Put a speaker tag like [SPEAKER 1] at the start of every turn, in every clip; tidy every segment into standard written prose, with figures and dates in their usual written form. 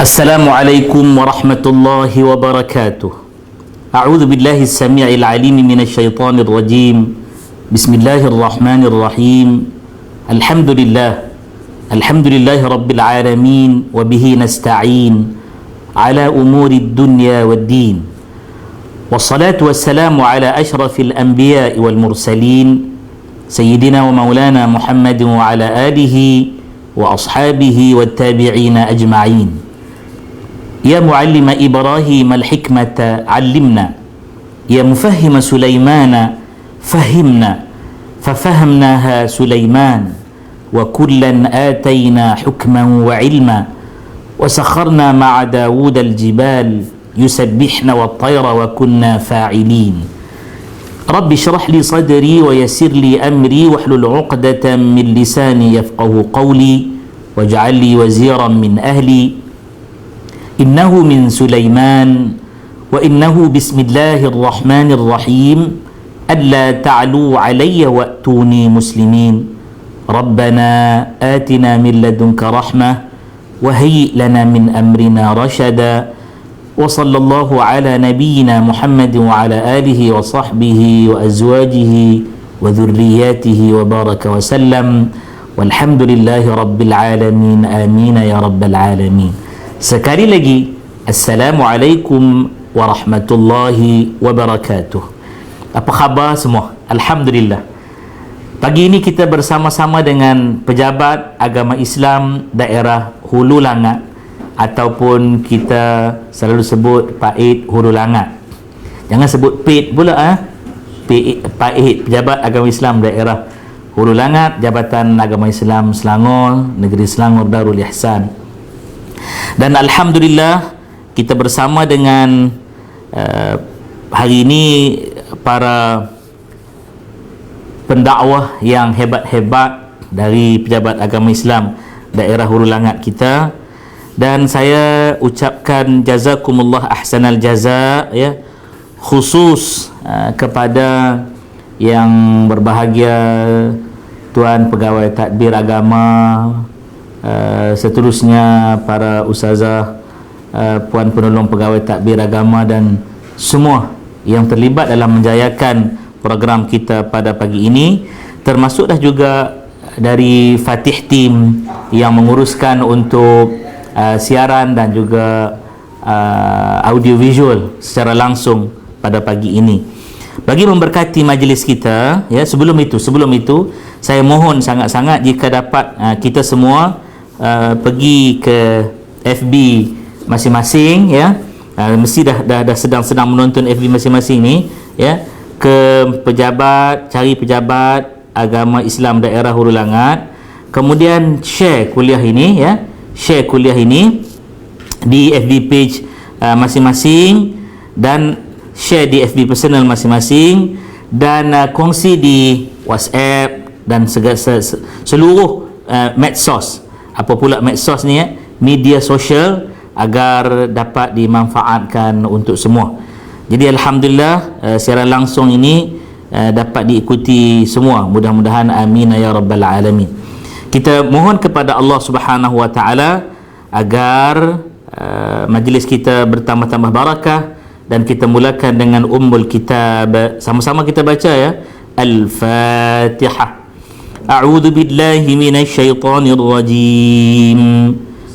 [SPEAKER 1] السلام عليكم ورحمة الله وبركاته. أعوذ بالله السميع العليم من الشيطان الرجيم. بسم الله الرحمن الرحيم. الحمد لله رب العالمين، وبه نستعين على أمور الدنيا والدين، والصلاة والسلام على أشرف الأنبياء والمرسلين سيدنا ومولانا محمد وعلى آله وأصحابه والتابعين أجمعين. يا معلم إبراهيم الحكمة علمنا، يا مفهم سليمان فهمنا، ففهمناها سليمان، وكلا آتينا حكما وعلما، وسخرنا مع داود الجبال يسبحن والطير وكنا فاعلين. رب اشرح لي صدري ويسر لي أمري واحلل عقدة من لساني يفقه قولي، واجعل لي وزيرا من أهلي، إنه من سليمان وإنه بسم الله الرحمن الرحيم ألا تعلوا علي وأتوني مسلمين. ربنا آتنا من لدنك رحمة وهيئ لنا من أمرنا رشدا. وصلى الله على نبينا محمد وعلى آله وصحبه وأزواجه وذرياته وبارك وسلم، والحمد لله رب العالمين. آمين يا رب العالمين. Sekali lagi, Assalamualaikum warahmatullahi wabarakatuh. Apa khabar semua? Alhamdulillah. Pagi ini kita bersama-sama dengan pejabat agama Islam daerah Hulu Langat, ataupun kita selalu sebut PAID Hulu Langat. Jangan sebut PAID pula, PAID, Pejabat Agama Islam Daerah Hulu Langat, Jabatan Agama Islam Selangor, Negeri Selangor Darul Ihsan. Dan Alhamdulillah, kita bersama dengan hari ini para pendakwah yang hebat-hebat dari Pejabat Agama Islam Daerah Hulu Langat kita. Dan saya ucapkan jazakumullah ahsanal jaza, ya, khusus kepada yang berbahagia Tuan Pegawai Tadbir Agama, seterusnya para ustazah, puan penolong pegawai takbir agama, dan semua yang terlibat dalam menjayakan program kita pada pagi ini, termasuklah juga dari Fatih Team yang menguruskan untuk siaran dan juga audio visual secara langsung pada pagi ini. Bagi memberkati majlis kita, ya, sebelum itu saya mohon sangat-sangat jika dapat kita semua pergi ke FB masing-masing, ya, mesti dah sedang menonton FB masing-masing ni, ya, ke pejabat, cari pejabat agama Islam daerah Hulu Langat, kemudian share kuliah ini, ya, share kuliah ini di FB page masing-masing, dan share di FB personal masing-masing, dan kongsi di WhatsApp dan seluruh medsos. Apa pula medsos ni, ya? Media sosial, agar dapat dimanfaatkan untuk semua. Jadi Alhamdulillah, siaran langsung ini dapat diikuti semua. Mudah-mudahan amin ya rabbal alamin. Kita mohon kepada Allah Subhanahu wa taala agar majlis kita bertambah-tambah barakah, dan kita mulakan dengan ummul kitab. Sama-sama kita baca, ya, Al-Fatihah. أعوذ بالله من الشيطان الرجيم.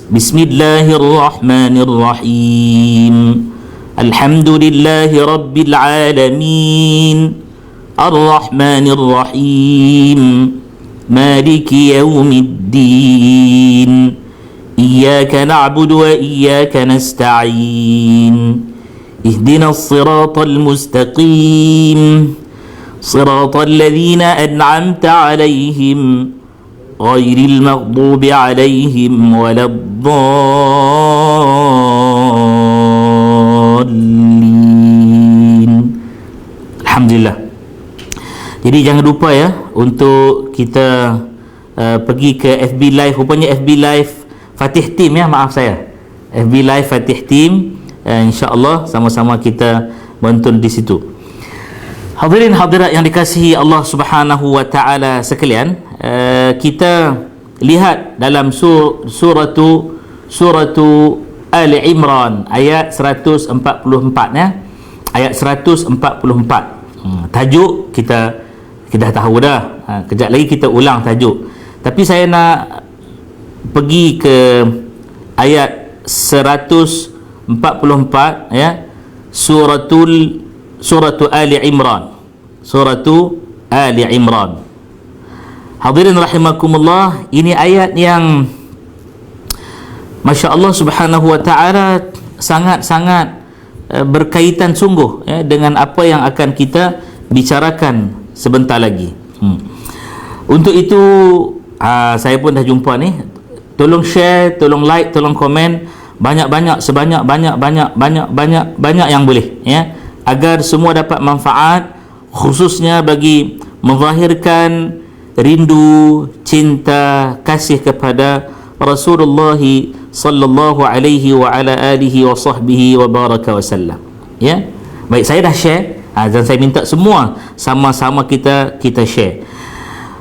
[SPEAKER 1] بسم الله الرحمن الرحيم. الحمد لله رب العالمين، الرحمن الرحيم، مالك يوم الدين، إياك نعبد وإياك نستعين، اهدنا الصراط المستقيم، صراط الذين أنعمت عليهم غير المغضوب عليهم ولا الضالين. Alhamdulillah. Jadi jangan lupa, ya, untuk kita pergi ke FB Live. Rupanya FB Live Fatih Team, ya, maaf saya, FB Live Fatih Team, insya-Allah sama-sama kita menonton di situ. Hadirin hadirat yang dikasihi Allah Subhanahu wa taala sekalian, kita lihat dalam suratu Ali Imran ayat 144 ya. Ayat 144. Tajuk kita dah tahu dah. Kejap lagi kita ulang tajuk. Tapi saya nak pergi ke ayat 144 ya. Suratu Ali Imran. Suratu Ali Imran. Hadirin rahimakumullah, ini ayat yang Masya Allah subhanahu wa ta'ala sangat-sangat berkaitan sungguh ya, dengan apa yang akan kita bicarakan sebentar lagi. Untuk itu saya pun dah jumpa ni. Tolong share, tolong like, tolong komen banyak-banyak, sebanyak banyak yang boleh ya, agar semua dapat manfaat, khususnya bagi menzahirkan rindu, cinta, kasih kepada Rasulullah sallallahu alaihi wa ala alihi wa sahbihi wa baraka wasallam. Ya. Baik, saya dah share dan saya minta semua sama-sama kita share.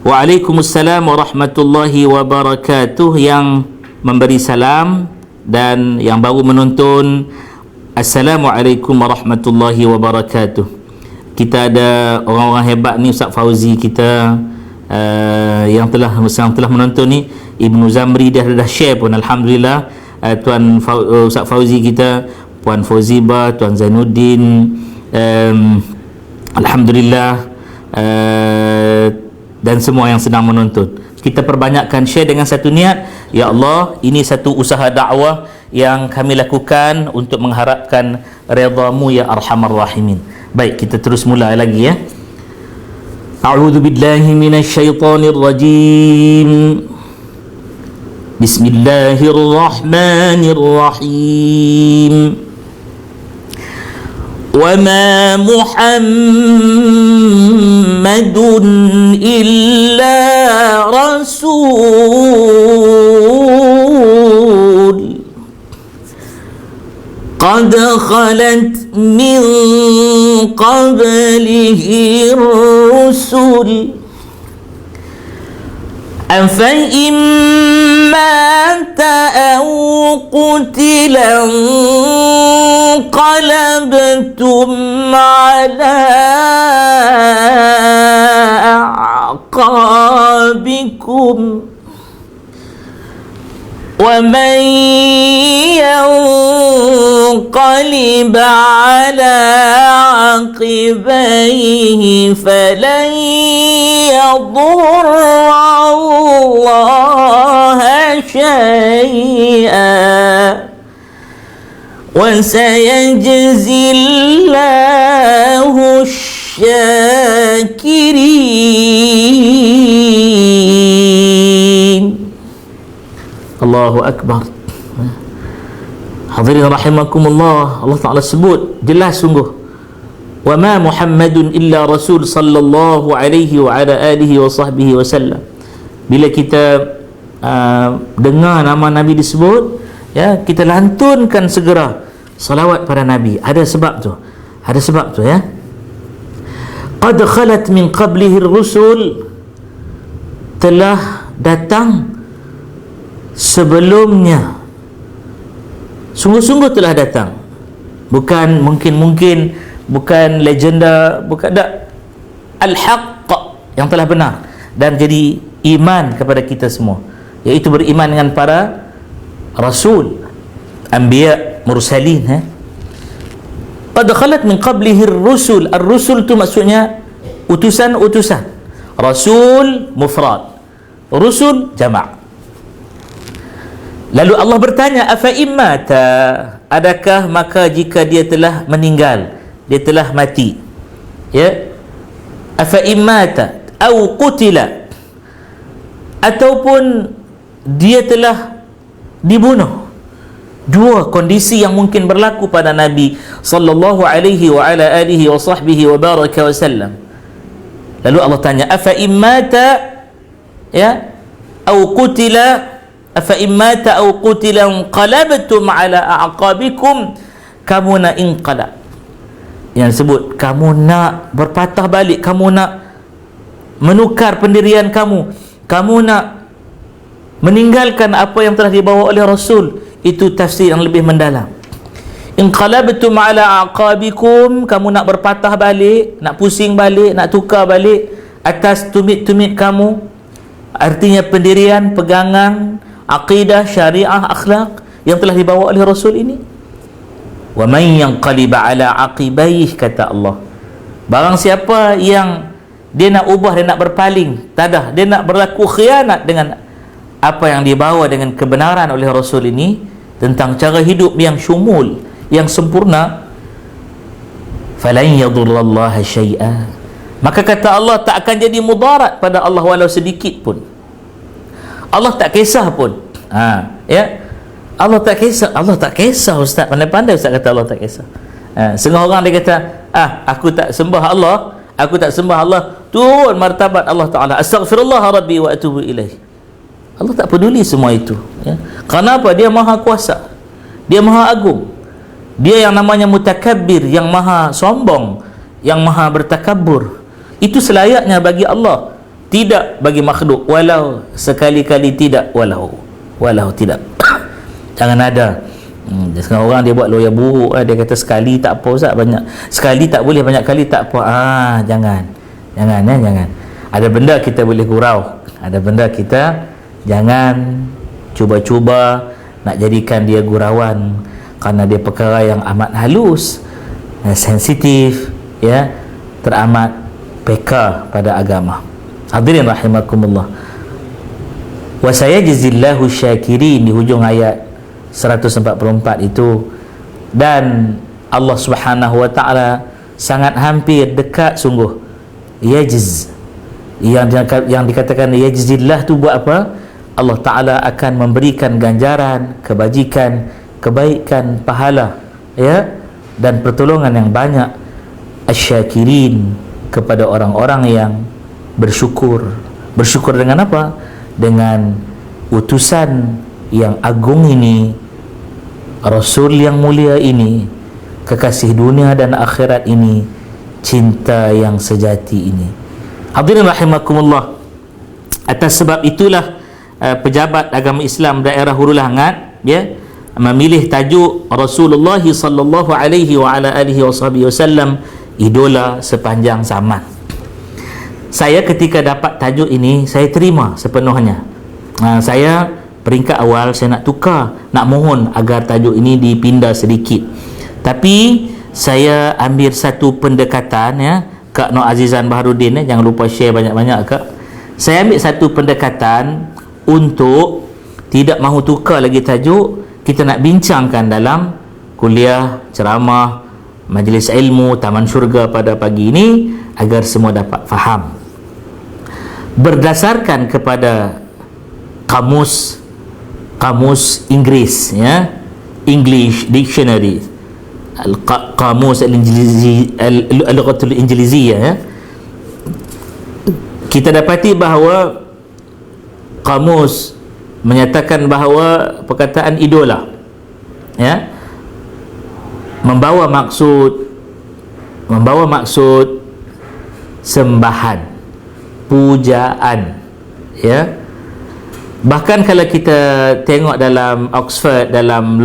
[SPEAKER 1] Waalaikumsalam warahmatullahi wabarakatuh. Yang memberi salam dan yang baru menonton, Assalamualaikum warahmatullahi wabarakatuh. Kita ada orang-orang hebat ni, Ustaz Fauzi kita yang telah menonton ni, Ibnu Zamri dia dah share pun, alhamdulillah. Ustaz Fauzi kita, Puan Fauziba, Tuan Zainuddin, alhamdulillah, dan semua yang sedang menonton. Kita perbanyakkan share dengan satu niat, ya Allah, ini satu usaha dakwah yang kami lakukan untuk mengharapkan redha-Mu ya Arhamar Rahimin. Baik, kita terus mula lagi ya. A'udzu billahi minasyaitonir rajim. Bismillahirrahmanirrahim. Wa ma Muhammadun illa rasul qad khalat min qablihi rusul afa mata aw qutila qalabtum ala a'qabikum ومن ينقلب على عقبيه فلن يضر الله شيئا وسيجزي الله الشاكرين. Allahu Akbar. Hadirin rahimakumullah, Allah Ta'ala sebut jelas sungguh, wa ma Muhammadun illa rasul sallallahu alaihi wa ala alihi wa sahbihi wasallam. Bila kita dengar nama Nabi disebut ya, kita lantunkan segera salawat pada Nabi. Ada sebab tu ya. Qad khalat min qablihi rusul, telah datang sebelumnya, sungguh-sungguh telah datang. Bukan mungkin bukan legenda, bukan, tak, al-haqq, yang telah benar dan jadi iman kepada kita semua, iaitu beriman dengan para rasul, anbiya, mursalin. Qad khalat min qablihi ar-rusul. Ar-rusul tu maksudnya utusan-utusan. Rasul mufrad, rusul jama'. Lalu Allah bertanya, afa immata, adakah maka jika dia telah meninggal, dia telah mati, ya, afa immata au qutila, ataupun dia telah dibunuh. Dua kondisi yang mungkin berlaku pada Nabi sallallahu alaihi wa ala alihi wa sahbihi wa baraka wasallam. Lalu Allah tanya, afa immata, ya, au qutila, afa immata aw qutila qalabtum ala a'qabikum, kamu nak inqalab, yang sebut kamu nak berpatah balik, kamu nak menukar pendirian kamu nak meninggalkan apa yang telah dibawa oleh Rasul. itu tafsir yang lebih mendalam. Inqalabtum ala aqabikum, kamu nak berpatah balik, nak pusing balik, nak tukar balik atas tumit-tumit kamu, artinya pendirian, pegangan akidah, syariah, akhlak yang telah dibawa oleh Rasul ini. Wa man yanqalib ala aqibaih, kata Allah, barang siapa yang dia nak ubah, dia nak berpaling, tadah, dia nak berlaku khianat dengan apa yang dibawa dengan kebenaran oleh Rasul ini tentang cara hidup yang syumul, yang sempurna, falan yadurrallaha syai'a, maka kata Allah tak akan jadi mudarat pada Allah walau sedikit pun. Allah tak kisah pun. Ya, Allah tak kisah. Allah tak kisah, Ustaz. Pandai-pandai Ustaz kata Allah tak kisah. Setengah orang dia kata, aku tak sembah Allah, aku tak sembah Allah, turun martabat Allah Ta'ala, astaghfirullah rabbi wa atubu ilaih. Allah tak peduli semua itu, ya. Kerana apa? Dia maha kuasa, dia maha agung, dia yang namanya mutakabbir, yang maha sombong, yang maha bertakabur. Itu selayaknya bagi Allah, tidak bagi makhluk, walau sekali-kali tidak, walau tidak. Jangan ada sekarang orang dia buat lawyer buruk, dia kata sekali tak apa Ustaz, banyak sekali tak boleh, banyak kali tak apa. Jangan. Ada benda kita boleh gurau, ada benda kita jangan cuba-cuba nak jadikan dia gurauan, kerana dia perkara yang amat halus, sensitif, ya, teramat peka pada agama. Hadirin rahimakumullah. Wa sayajzillahu syakirin, di hujung ayat 144 itu. Dan Allah Subhanahu wa taala sangat hampir, dekat sungguh, yajz, yang dikatakan yajzillah tu buat apa? Allah Ta'ala akan memberikan ganjaran, kebajikan, kebaikan, pahala, ya, dan pertolongan yang banyak, asyakirin, kepada orang-orang yang bersyukur. Bersyukur dengan apa? Dengan utusan yang agung ini, Rasul yang mulia ini, kekasih dunia dan akhirat ini, cinta yang sejati ini. Hadirin rahimakumullah, atas sebab itulah pejabat agama Islam daerah Hurul Hangat, ya, memilih tajuk Rasulullah sallallahu alaihi wa ala alihi wasallam, idola sepanjang zaman. Saya ketika dapat tajuk ini, saya terima sepenuhnya. Saya peringkat awal saya nak tukar, nak mohon agar tajuk ini dipindah sedikit, tapi saya ambil satu pendekatan, ya, Kak Nur Azizan Baharudin, jangan lupa share banyak-banyak Kak. Saya ambil satu pendekatan untuk tidak mahu tukar lagi tajuk, kita nak bincangkan dalam kuliah, ceramah, majlis ilmu, taman syurga pada pagi ini, agar semua dapat faham berdasarkan kepada kamus Inggeris, ya, English Dictionary, Qamus Al-Lughatul Injiliziyah, ya. Kita dapati bahawa kamus menyatakan bahawa perkataan idola, ya, membawa maksud sembahan, pujaan, ya. Bahkan kalau kita tengok dalam Oxford, dalam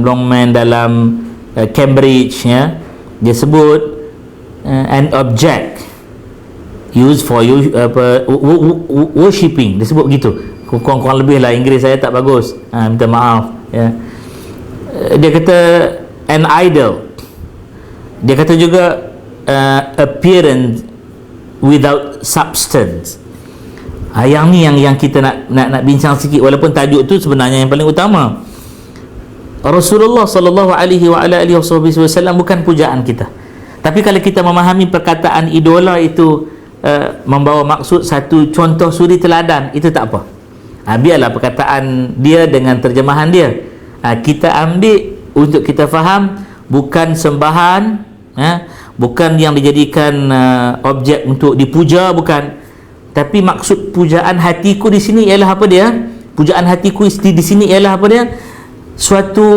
[SPEAKER 1] Longman, dalam Cambridge, ya, dia sebut an object used for worshipping, dia sebut begitu. Kurang lebih lah, Inggeris saya tak bagus, minta maaf, ya. Dia kata an idol, dia kata juga appearance without substance. Yang ni yang kita nak bincang sikit, walaupun tajuk tu sebenarnya yang paling utama. Rasulullah sallallahu alaihi wa ala alihi wasallam bukan pujaan kita. Tapi kalau kita memahami perkataan idola itu membawa maksud satu contoh suri teladan, itu tak apa. Biarlah perkataan dia dengan terjemahan dia. Kita ambil untuk kita faham, bukan sembahan, bukan yang dijadikan objek untuk dipuja, bukan. Tapi maksud pujaan hatiku di sini ialah apa dia? Pujaan hatiku di sini ialah apa dia? Suatu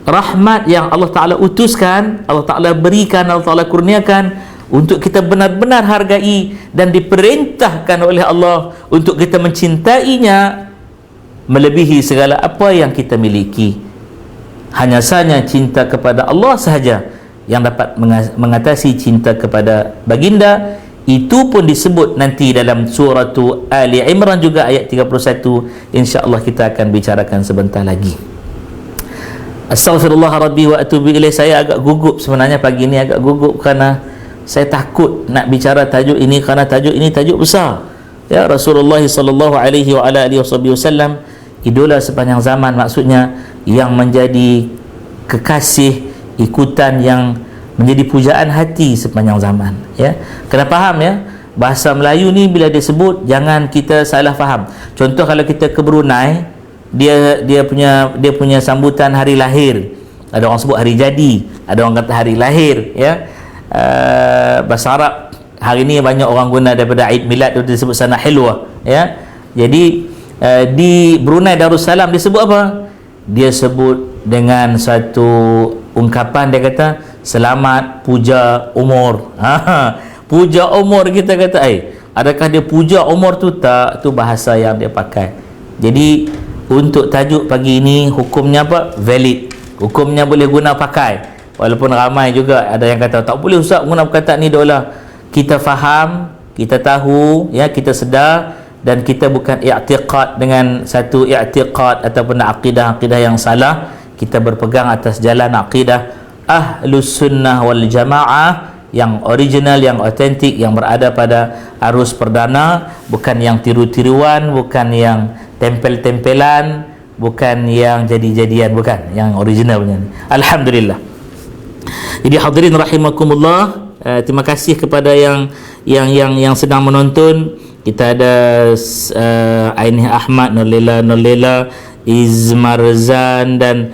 [SPEAKER 1] rahmat yang Allah Ta'ala utuskan, Allah Ta'ala berikan, Allah Ta'ala kurniakan untuk kita benar-benar hargai, dan diperintahkan oleh Allah untuk kita mencintainya melebihi segala apa yang kita miliki. Hanya saja cinta kepada Allah sahaja yang dapat mengatasi cinta kepada baginda. Itu pun disebut nanti dalam surah Ali Imran juga ayat 31. InsyaAllah kita akan bicarakan sebentar lagi. Astaghfirullah Rabbi wa atubu ilaih. Saya agak gugup sebenarnya pagi ini, agak gugup kerana saya takut nak bicara tajuk ini, kerana tajuk ini tajuk besar. Ya, Rasulullah sallallahu alaihi wa ala alihi wasallam, idola sepanjang zaman, maksudnya yang menjadi kekasih, ikutan, yang menjadi pujaan hati sepanjang zaman. Ya, kena faham ya, bahasa Melayu ni bila disebut jangan kita salah faham. Contoh kalau kita ke Brunei, dia punya sambutan hari lahir, ada orang sebut hari jadi, ada orang kata hari lahir. Ya, bahasa Arab hari ni banyak orang guna daripada Aid Milad tu disebut sana hilwah. Ya, jadi di Brunei Darussalam dia sebut apa? Dia sebut dengan satu ungkapan, dia kata selamat puja umur. Puja umur, kita kata adakah dia puja umur tu? Tak, tu bahasa yang dia pakai. Jadi untuk tajuk pagi ini, hukumnya apa? Valid, hukumnya boleh guna pakai. Walaupun ramai juga ada yang kata tak boleh Ustaz guna perkataan ni dolah. Kita faham, kita tahu, ya, kita sedar, dan kita bukan i'tiqad dengan satu i'tiqad ataupun akidah yang salah. Kita berpegang atas jalan akidah Ahlus Sunnah wal Jamaah yang original, yang autentik, yang berada pada arus perdana, bukan yang tiru-tiruan, bukan yang tempel-tempelan, bukan yang jadi-jadian, bukan yang original punya. Alhamdulillah. Jadi hadirin rahimakumullah, terima kasih kepada yang sedang menonton. Kita ada Ainih Ahmad, Nurlela, Izmarzan, dan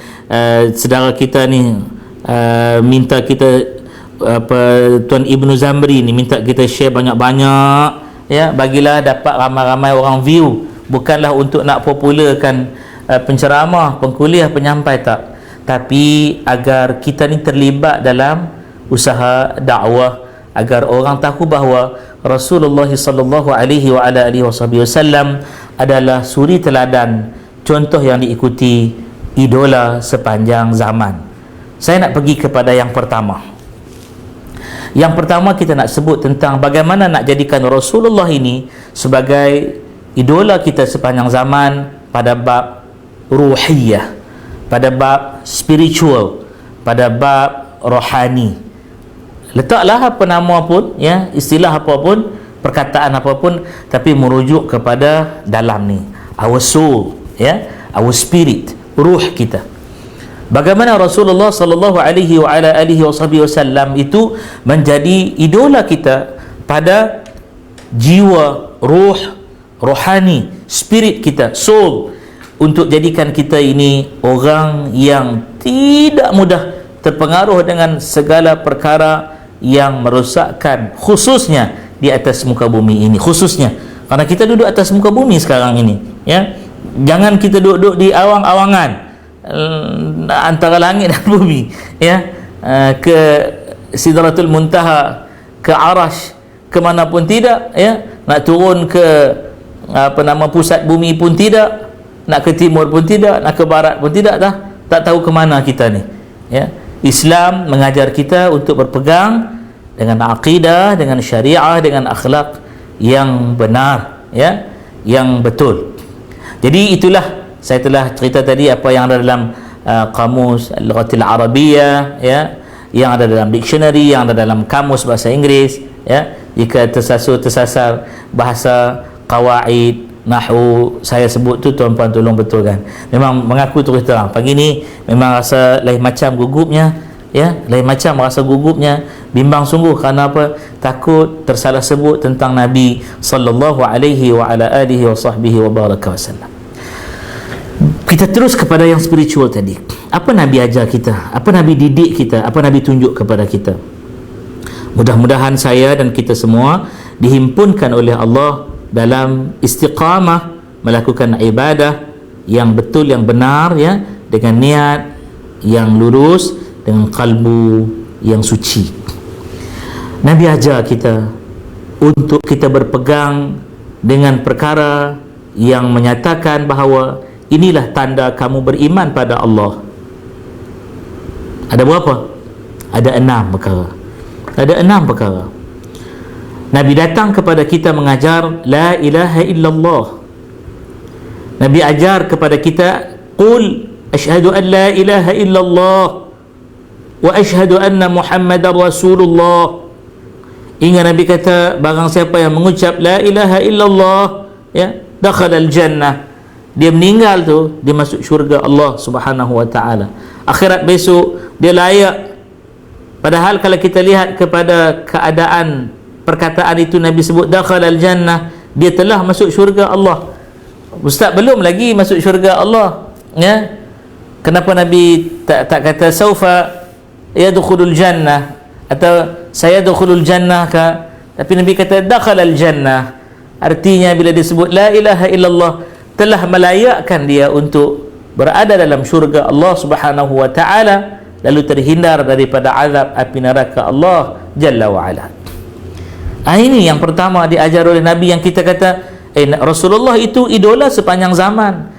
[SPEAKER 1] saudara kita ni minta kita Tuan Ibnu Zamri ni minta kita share banyak-banyak, ya, bagilah dapat ramai-ramai orang view. Bukanlah untuk nak popularkan penceramah, pengkuliah, penyampai, tak, tapi agar kita ni terlibat dalam usaha dakwah, agar orang tahu bahawa Rasulullah sallallahu alaihi wa ala alihi wasallam adalah suri teladan, contoh yang diikuti, idola sepanjang zaman. Saya nak pergi kepada yang pertama. Yang pertama kita nak sebut tentang bagaimana nak jadikan Rasulullah ini sebagai idola kita sepanjang zaman pada bab ruhiyah, pada bab spiritual, pada bab rohani. Letaklah apa nama pun, ya, istilah apa pun, perkataan apa pun, tapi merujuk kepada dalam ni, our soul, ya, our spirit, ruh kita. Bagaimana Rasulullah sallallahu alaihi wa ala alihi wasallam itu menjadi idola kita pada jiwa, ruh, rohani, spirit kita, soul, untuk jadikan kita ini orang yang tidak mudah terpengaruh dengan segala perkara yang merosakkan, khususnya di atas muka bumi ini, khususnya karena kita duduk atas muka bumi sekarang ini, ya. Jangan kita duduk di awang-awangan antara langit dan bumi, ya, ke Sidratul Muntaha, ke Arash, ke mana pun tidak, ya. Nak turun ke pusat bumi pun tidak, nak ke timur pun tidak, nak ke barat pun tidak, tak tahu ke mana kita ni, ya. Islam mengajar kita untuk berpegang dengan akidah, dengan syariah, dengan akhlak yang benar, ya, yang betul. Jadi itulah saya telah cerita tadi apa yang ada dalam kamus Al-Lughatil Arabiyah, ya, yang ada dalam dictionary, yang ada dalam kamus bahasa Inggeris, ya. Jika tersasar bahasa qawaid nahwu saya sebut tu, tuan-puan tolong betulkan. Memang mengaku terus terang pagi ni memang rasa lain macam gugupnya, ya, lain macam rasa gugupnya, bimbang sungguh. Kerana apa? Takut tersalah sebut tentang Nabi sallallahu alaihi wa ala alihi wa sahbihi wa baraka wasallam. Kita terus kepada yang spiritual tadi. Apa Nabi ajar kita? Apa Nabi didik kita? Apa Nabi tunjuk kepada kita? Mudah-mudahan saya dan kita semua dihimpunkan oleh Allah dalam istiqamah melakukan ibadah yang betul, yang benar, ya, dengan niat yang lurus, dengan kalbu yang suci. Nabi ajar kita untuk kita berpegang dengan perkara yang menyatakan bahawa inilah tanda kamu beriman pada Allah. Ada berapa? Ada 6 perkara. Ada 6 perkara. Nabi datang kepada kita mengajar la ilaha illallah. Nabi ajar kepada kita, qul asyhadu an la ilaha illallah wa asyhadu anna Muhammadar Rasulullah. Ingat Nabi kata, barang siapa yang mengucap la ilaha illallah, ya, dakhala al-jannah, dia meninggal tu, dia masuk syurga Allah Subhanahu wa taala. Akhirat besok dia layak. Padahal kalau kita lihat kepada keadaan perkataan itu, Nabi sebut dakhala al-jannah, dia telah masuk syurga Allah. Ustaz, belum lagi masuk syurga Allah, ya. Kenapa Nabi tak kata saufa yadkhulul jannah atau saya dukhulul jannah ka, tapi Nabi kata dakhala al-jannah. Artinya bila disebut la ilaha illallah, telah melayakkan dia untuk berada dalam syurga Allah Subhanahu wa taala, lalu terhindar daripada azab api neraka Allah Jalla wa Ala. Ini yang pertama diajar oleh Nabi, yang kita kata Rasulullah itu idola sepanjang zaman.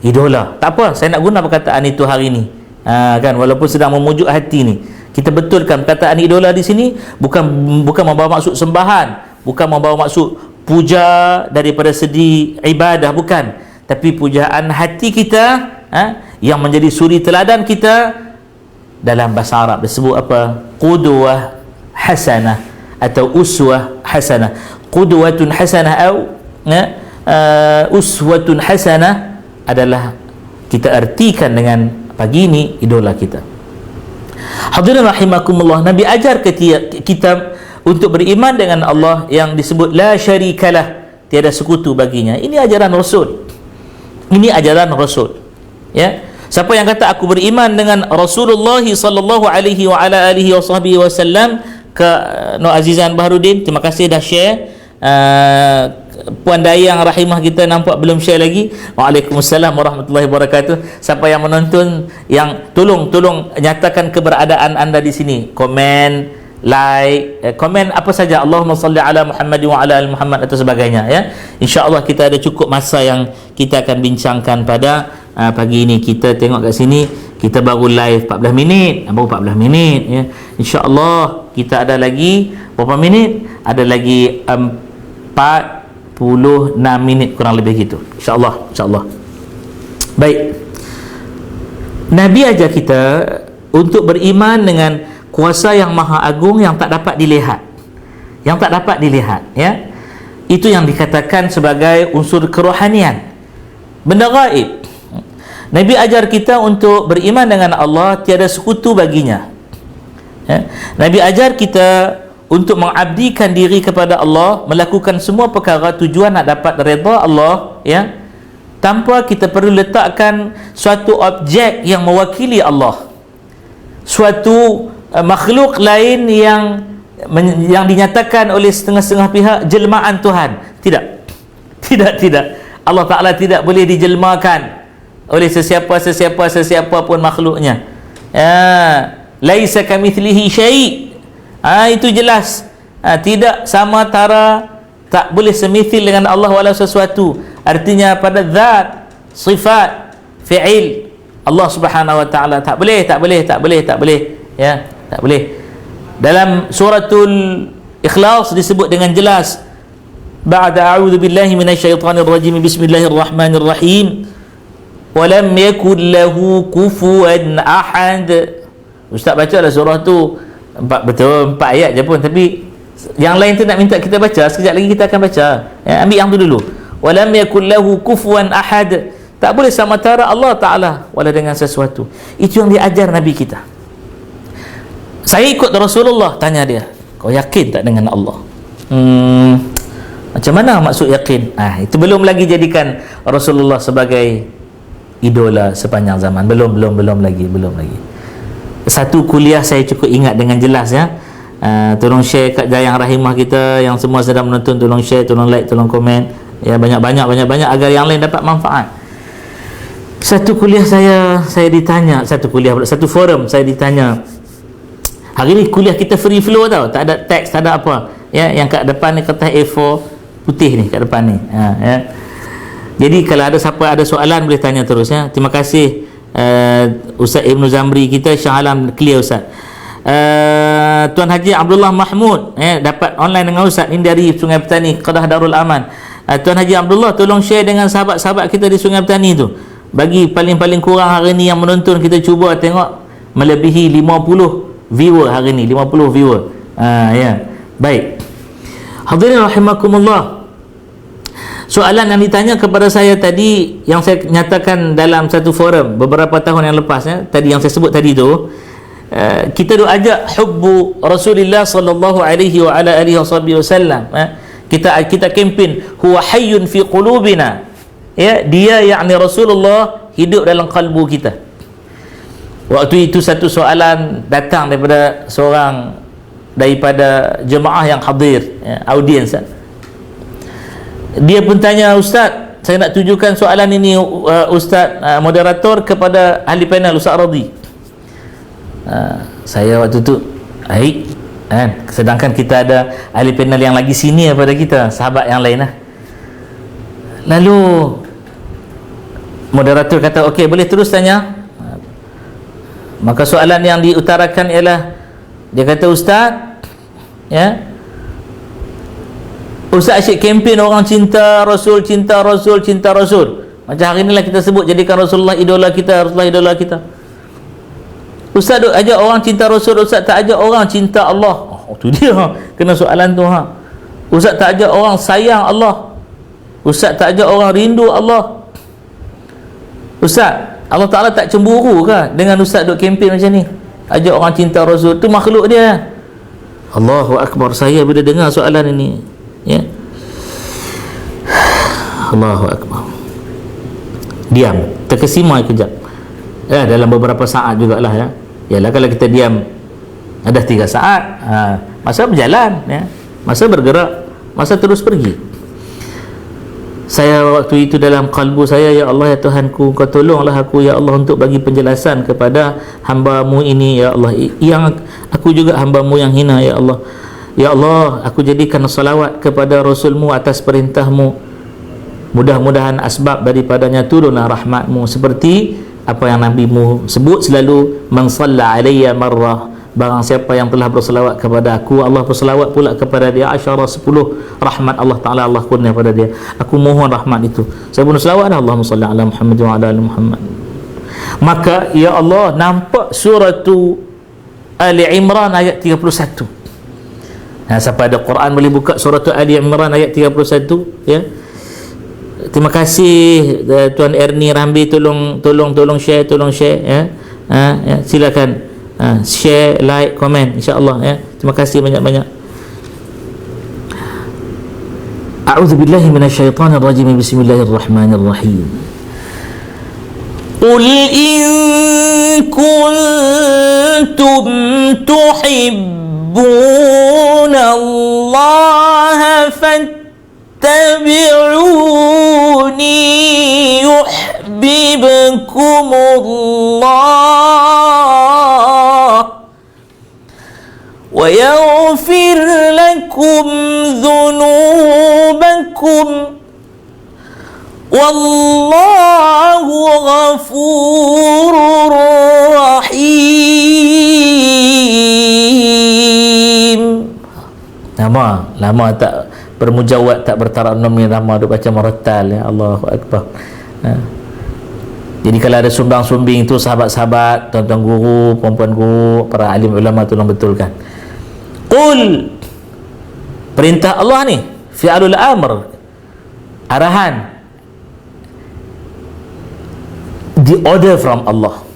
[SPEAKER 1] Idola, tak apa, saya nak guna perkataan itu hari ini, kan, walaupun sedang memujuk hati ni. Kita betulkan perkataan idola di sini bukan membawa maksud sembahan, bukan membawa maksud puja daripada segi ibadah, bukan, tapi pujaan hati kita, yang menjadi suri teladan kita. Dalam bahasa Arab disebut apa? Qudwah hasanah atau uswah hasanah. Qudwatun hasanah atau uswatun hasanah adalah kita artikan dengan pagi ini idola kita. Hadirin rahimakumullah, Nabi ajar kita untuk beriman dengan Allah yang disebut la syarikalah, tiada sekutu baginya. Ini ajaran Rasul. Ini ajaran Rasul, ya. Siapa yang kata aku beriman dengan Rasulullah sallallahu alaihi wa ala alihi wasallam, ke Nur Azizan Baharudin, terima kasih dah share. Puan Dayang rahimah kita nampak belum share lagi. Waalaikumsalam warahmatullahi wabarakatuh. Siapa yang menonton, yang tolong nyatakan keberadaan anda di sini, komen, like, komen apa saja, Allahumma salli ala Muhammad wa ala ali Muhammad atau sebagainya, ya. InsyaAllah kita ada cukup masa yang kita akan bincangkan pada pagi ini. Kita tengok kat sini, kita baru live 14 minit, baru 14 minit, ya. InsyaAllah kita ada lagi berapa minit? Ada lagi 46 minit kurang lebih gitu, InsyaAllah. Baik, Nabi ajar kita untuk beriman dengan kuasa yang maha agung yang tak dapat dilihat, ya. Itu yang dikatakan sebagai unsur kerohanian, benda gaib. Nabi ajar kita untuk beriman dengan Allah, tiada sekutu baginya, ya. Nabi ajar kita untuk mengabdikan diri kepada Allah, melakukan semua perkara tujuan nak dapat redha Allah, ya, tanpa kita perlu letakkan suatu objek yang mewakili Allah, suatu makhluk lain yang dinyatakan oleh setengah-setengah pihak jelmaan Tuhan. Tidak. Allah Ta'ala tidak boleh dijelmakan oleh sesiapa pun makhluknya, ya. Laisa kamitslihi syai', itu jelas, tidak sama tara, tak boleh semithil dengan Allah wala sesuatu. Artinya pada zat, sifat, fi'il Allah Subhanahu wa taala tak boleh, ya, tak boleh. Dalam suratul Ikhlas disebut dengan jelas, ba'da a'udzu billahi minasyaitonir rajim, bismillahirrahmanirrahim, wa lam yakul lahu kufuwan ahad. Ustaz bacalah surah tu 4 ayat je pun, tapi yang lain tu nak minta kita baca, sekejap lagi kita akan baca, ya, ambil yang tu dulu. Wa lam yakul lahu kufuwan ahad, tak boleh sama tara Allah Ta'ala wala dengan sesuatu. Itu yang diajar Nabi kita. Saya ikut Rasulullah, tanya dia, kau yakin tak dengan Allah? Macam mana maksud yakin? Itu belum lagi jadikan Rasulullah sebagai idola sepanjang zaman. Belum lagi. Satu kuliah saya cukup ingat dengan jelas, ya. Tolong share kat Dayang rahimah kita yang semua sedang menonton, tolong share, tolong like, tolong komen, ya, banyak agar yang lain dapat manfaat. Satu kuliah saya ditanya, satu forum saya ditanya, hari ni kuliah kita free flow tau, tak ada teks, tak ada apa, ya. Yang kat depan ni kertas A4 putih ni kat depan ni, ya. Jadi kalau ada siapa ada soalan boleh tanya terus ya. Terima kasih Ustaz Ibnu Zamri kita, Shah Alam clear Ustaz. Tuan Haji Abdullah Mahmud dapat online dengan Ustaz ini dari Sungai Petani, Kedah Darul Aman. Tuan Haji Abdullah tolong share dengan sahabat-sahabat kita di Sungai Petani tu. Bagi paling-paling kurang hari ni yang menonton, kita cuba tengok melebihi 50 viewer hari ni, 50 viewer. Ya. Baik. Hadirin rahimakumullah. Soalan yang ditanya kepada saya tadi, yang saya nyatakan dalam satu forum beberapa tahun yang lepas tadi yang saya sebut tadi tu, kita duk ajak hubbu Rasulullah sallallahu alaihi wa ala alihi wasallam. Kita kempen huwa hayyun fi qulubina. Ya, dia yakni Rasulullah hidup dalam kalbu kita. Waktu itu satu soalan datang daripada seorang daripada jemaah yang hadir, audiens. Dia pun tanya, Ustaz, saya nak tujukan soalan ini Ustaz moderator kepada ahli panel Ustaz Radhi. Saya waktu tu baik sedangkan kita ada ahli panel yang lagi senior pada kita, sahabat yang lain Lalu moderator kata, okey, boleh terus tanya. Maka soalan yang diutarakan ialah, dia kata, Ustaz, ya, Ustaz asyik kempen orang cinta Rasul, cinta Rasul, cinta Rasul. Macam hari inilah kita sebut, jadikan Rasulullah idola kita, Rasulullah idola kita. Ustaz duk ajak orang cinta Rasul, Ustaz tak ajak orang cinta Allah. Tu dia kena soalan tu Ustaz tak ajak orang sayang Allah, Ustaz tak ajak orang rindu Allah. Ustaz, Allah Ta'ala tak cemburu ke dengan Ustaz duk kempen macam ni, ajak orang cinta Rasul? Tu makhluk dia. Allahu Akbar. Saya bila dengar soalan ini, ya, Allahu Akbar, diam, terkesima kejap dalam beberapa saat jugalah ya. Yalah, kalau kita diam ada 3 saat, masa berjalan ya, masa bergerak, masa terus pergi. Saya waktu itu dalam kalbu saya, ya Allah, ya Tuhanku, Kau tolonglah aku ya Allah untuk bagi penjelasan kepada hamba-Mu ini ya Allah, yang aku juga hamba-Mu yang hina ya Allah. Ya Allah, aku jadikan salawat kepada Rasul-Mu atas perintah-Mu. Mudah-mudahan asbab daripadanya turunlah rahmat-Mu, seperti apa yang Nabi-Mu sebut selalu, man salla alayya marrah, barang siapa yang telah berselawat kepada aku, Allah berselawat pula kepada dia 10 rahmat Allah Ta'ala Allah kurnia pada dia. Aku mohon rahmat itu. Saya pun selawat, Allahumma salli ala Muhammad wa ala ali Muhammad. Maka ya Allah, nampak surah Ali Imran ayat 31. Siapa ada Quran boleh buka surah Ali Imran ayat 31 ya. Terima kasih Tuan Ernie Rambi, tolong share ya. Ya, silakan share, like, komen insya-Allah ya. Terima kasih banyak-banyak. A'udzubillahi minasyaitonir rajim. Bismillahirrahmanirrahim. Qul in kuntum tuhibbuna Allah fattabi'uni yuhibbukumullah wa yaghfir lakum dhunubakum wallahu ghafurur rahim. Lama tak bermujawad, tak bertaranum ni, lama duk baca murattal ya. Allahu Akbar. Jadi kalau ada sumbang-sumbing tu, sahabat-sahabat, tuan-tuan guru, puan-puan guru, para alim ulama, tolong betulkan. Qul, perintah Allah ni, fi'alul amr, arahan, the order from Allah.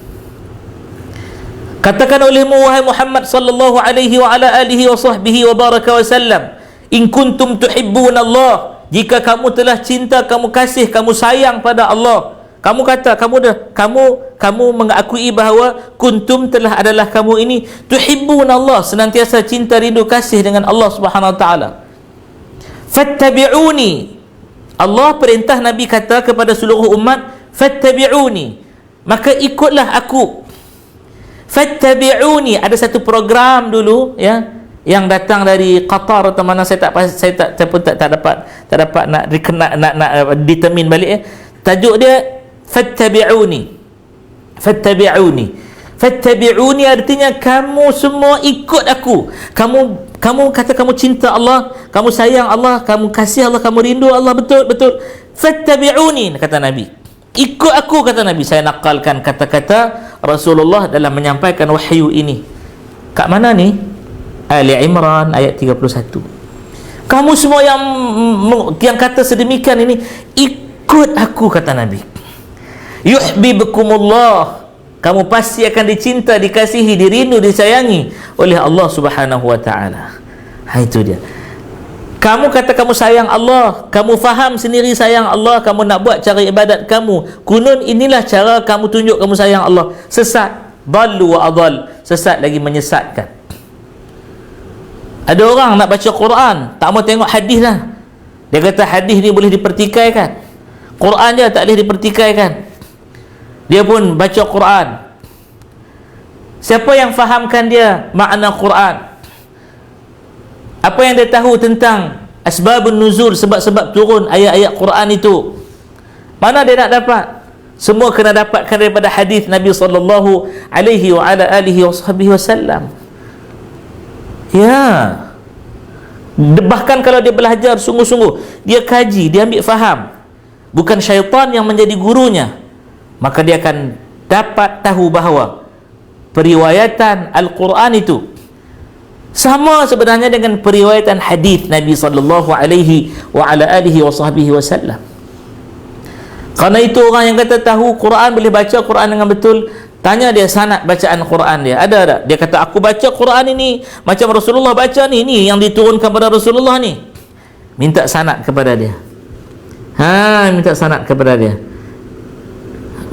[SPEAKER 1] Katakan olehmu wahai Muhammad sallallahu alaihi wa ala alihi wa sahbihi wa baraka wa sallam, in kuntum tuhibbuna Allah, jika kamu telah cinta, kamu kasih, kamu sayang pada Allah. Kamu kata, kamu mengakui bahawa kuntum telah adalah kamu ini tuhibbuna Allah, senantiasa cinta, rindu, kasih dengan Allah Subhanahu wa taala. Fattabi'uni, Allah perintah Nabi kata kepada seluruh umat, fattabi'uni, maka ikutlah aku. Fattabi'uni, ada satu program dulu ya, yang datang dari Qatar atau mana, saya tak dapat nak determine balik. Tajuk dia fattabi'uni artinya kamu semua ikut aku. Kamu kata kamu cinta Allah, kamu sayang Allah, kamu kasih Allah, kamu rindu Allah, betul. Fattabi'uni, kata Nabi, ikut aku, kata Nabi. Saya nakalkan kata-kata Rasulullah dalam menyampaikan wahyu ini. Kat mana ni? Ali Imran ayat 31. Kamu semua yang kata sedemikian ini, ikut aku, kata Nabi. Yuhibbukumullah, kamu pasti akan dicinta, dikasihi, dirindu, disayangi oleh Allah Subhanahu wa taala. Itu dia. Kamu kata kamu sayang Allah, kamu faham sendiri sayang Allah, kamu nak buat cara ibadat kamu, kunun inilah cara kamu tunjuk kamu sayang Allah. Sesat, dallu wa adall, sesat lagi menyesatkan. Ada orang nak baca Quran, tak mau tengok hadis lah. Dia kata hadis ni boleh dipertikaikan, Quran je tak boleh dipertikaikan. Dia pun baca Quran. Siapa yang fahamkan dia makna Quran? Apa yang dia tahu tentang asbabun nuzul, sebab-sebab turun ayat-ayat Quran itu? Mana dia nak dapat? Semua kena dapatkan daripada hadis Nabi sallallahu alaihi wa ala alihi wasallam. Ya. Bahkan kalau dia belajar sungguh-sungguh, dia kaji, dia ambil faham, bukan syaitan yang menjadi gurunya, maka dia akan dapat tahu bahawa periwayatan Al-Quran itu sama sebenarnya dengan periwayatan hadis Nabi sallallahu alaihi wa ala alihi wasallam. Kerana itu orang yang kata tahu Quran, boleh baca Quran dengan betul, tanya dia sanad bacaan Quran dia ada tak? Dia kata aku baca Quran ini macam Rasulullah baca ni yang diturunkan kepada Rasulullah ni. Minta sanad kepada dia. Minta sanad kepada dia.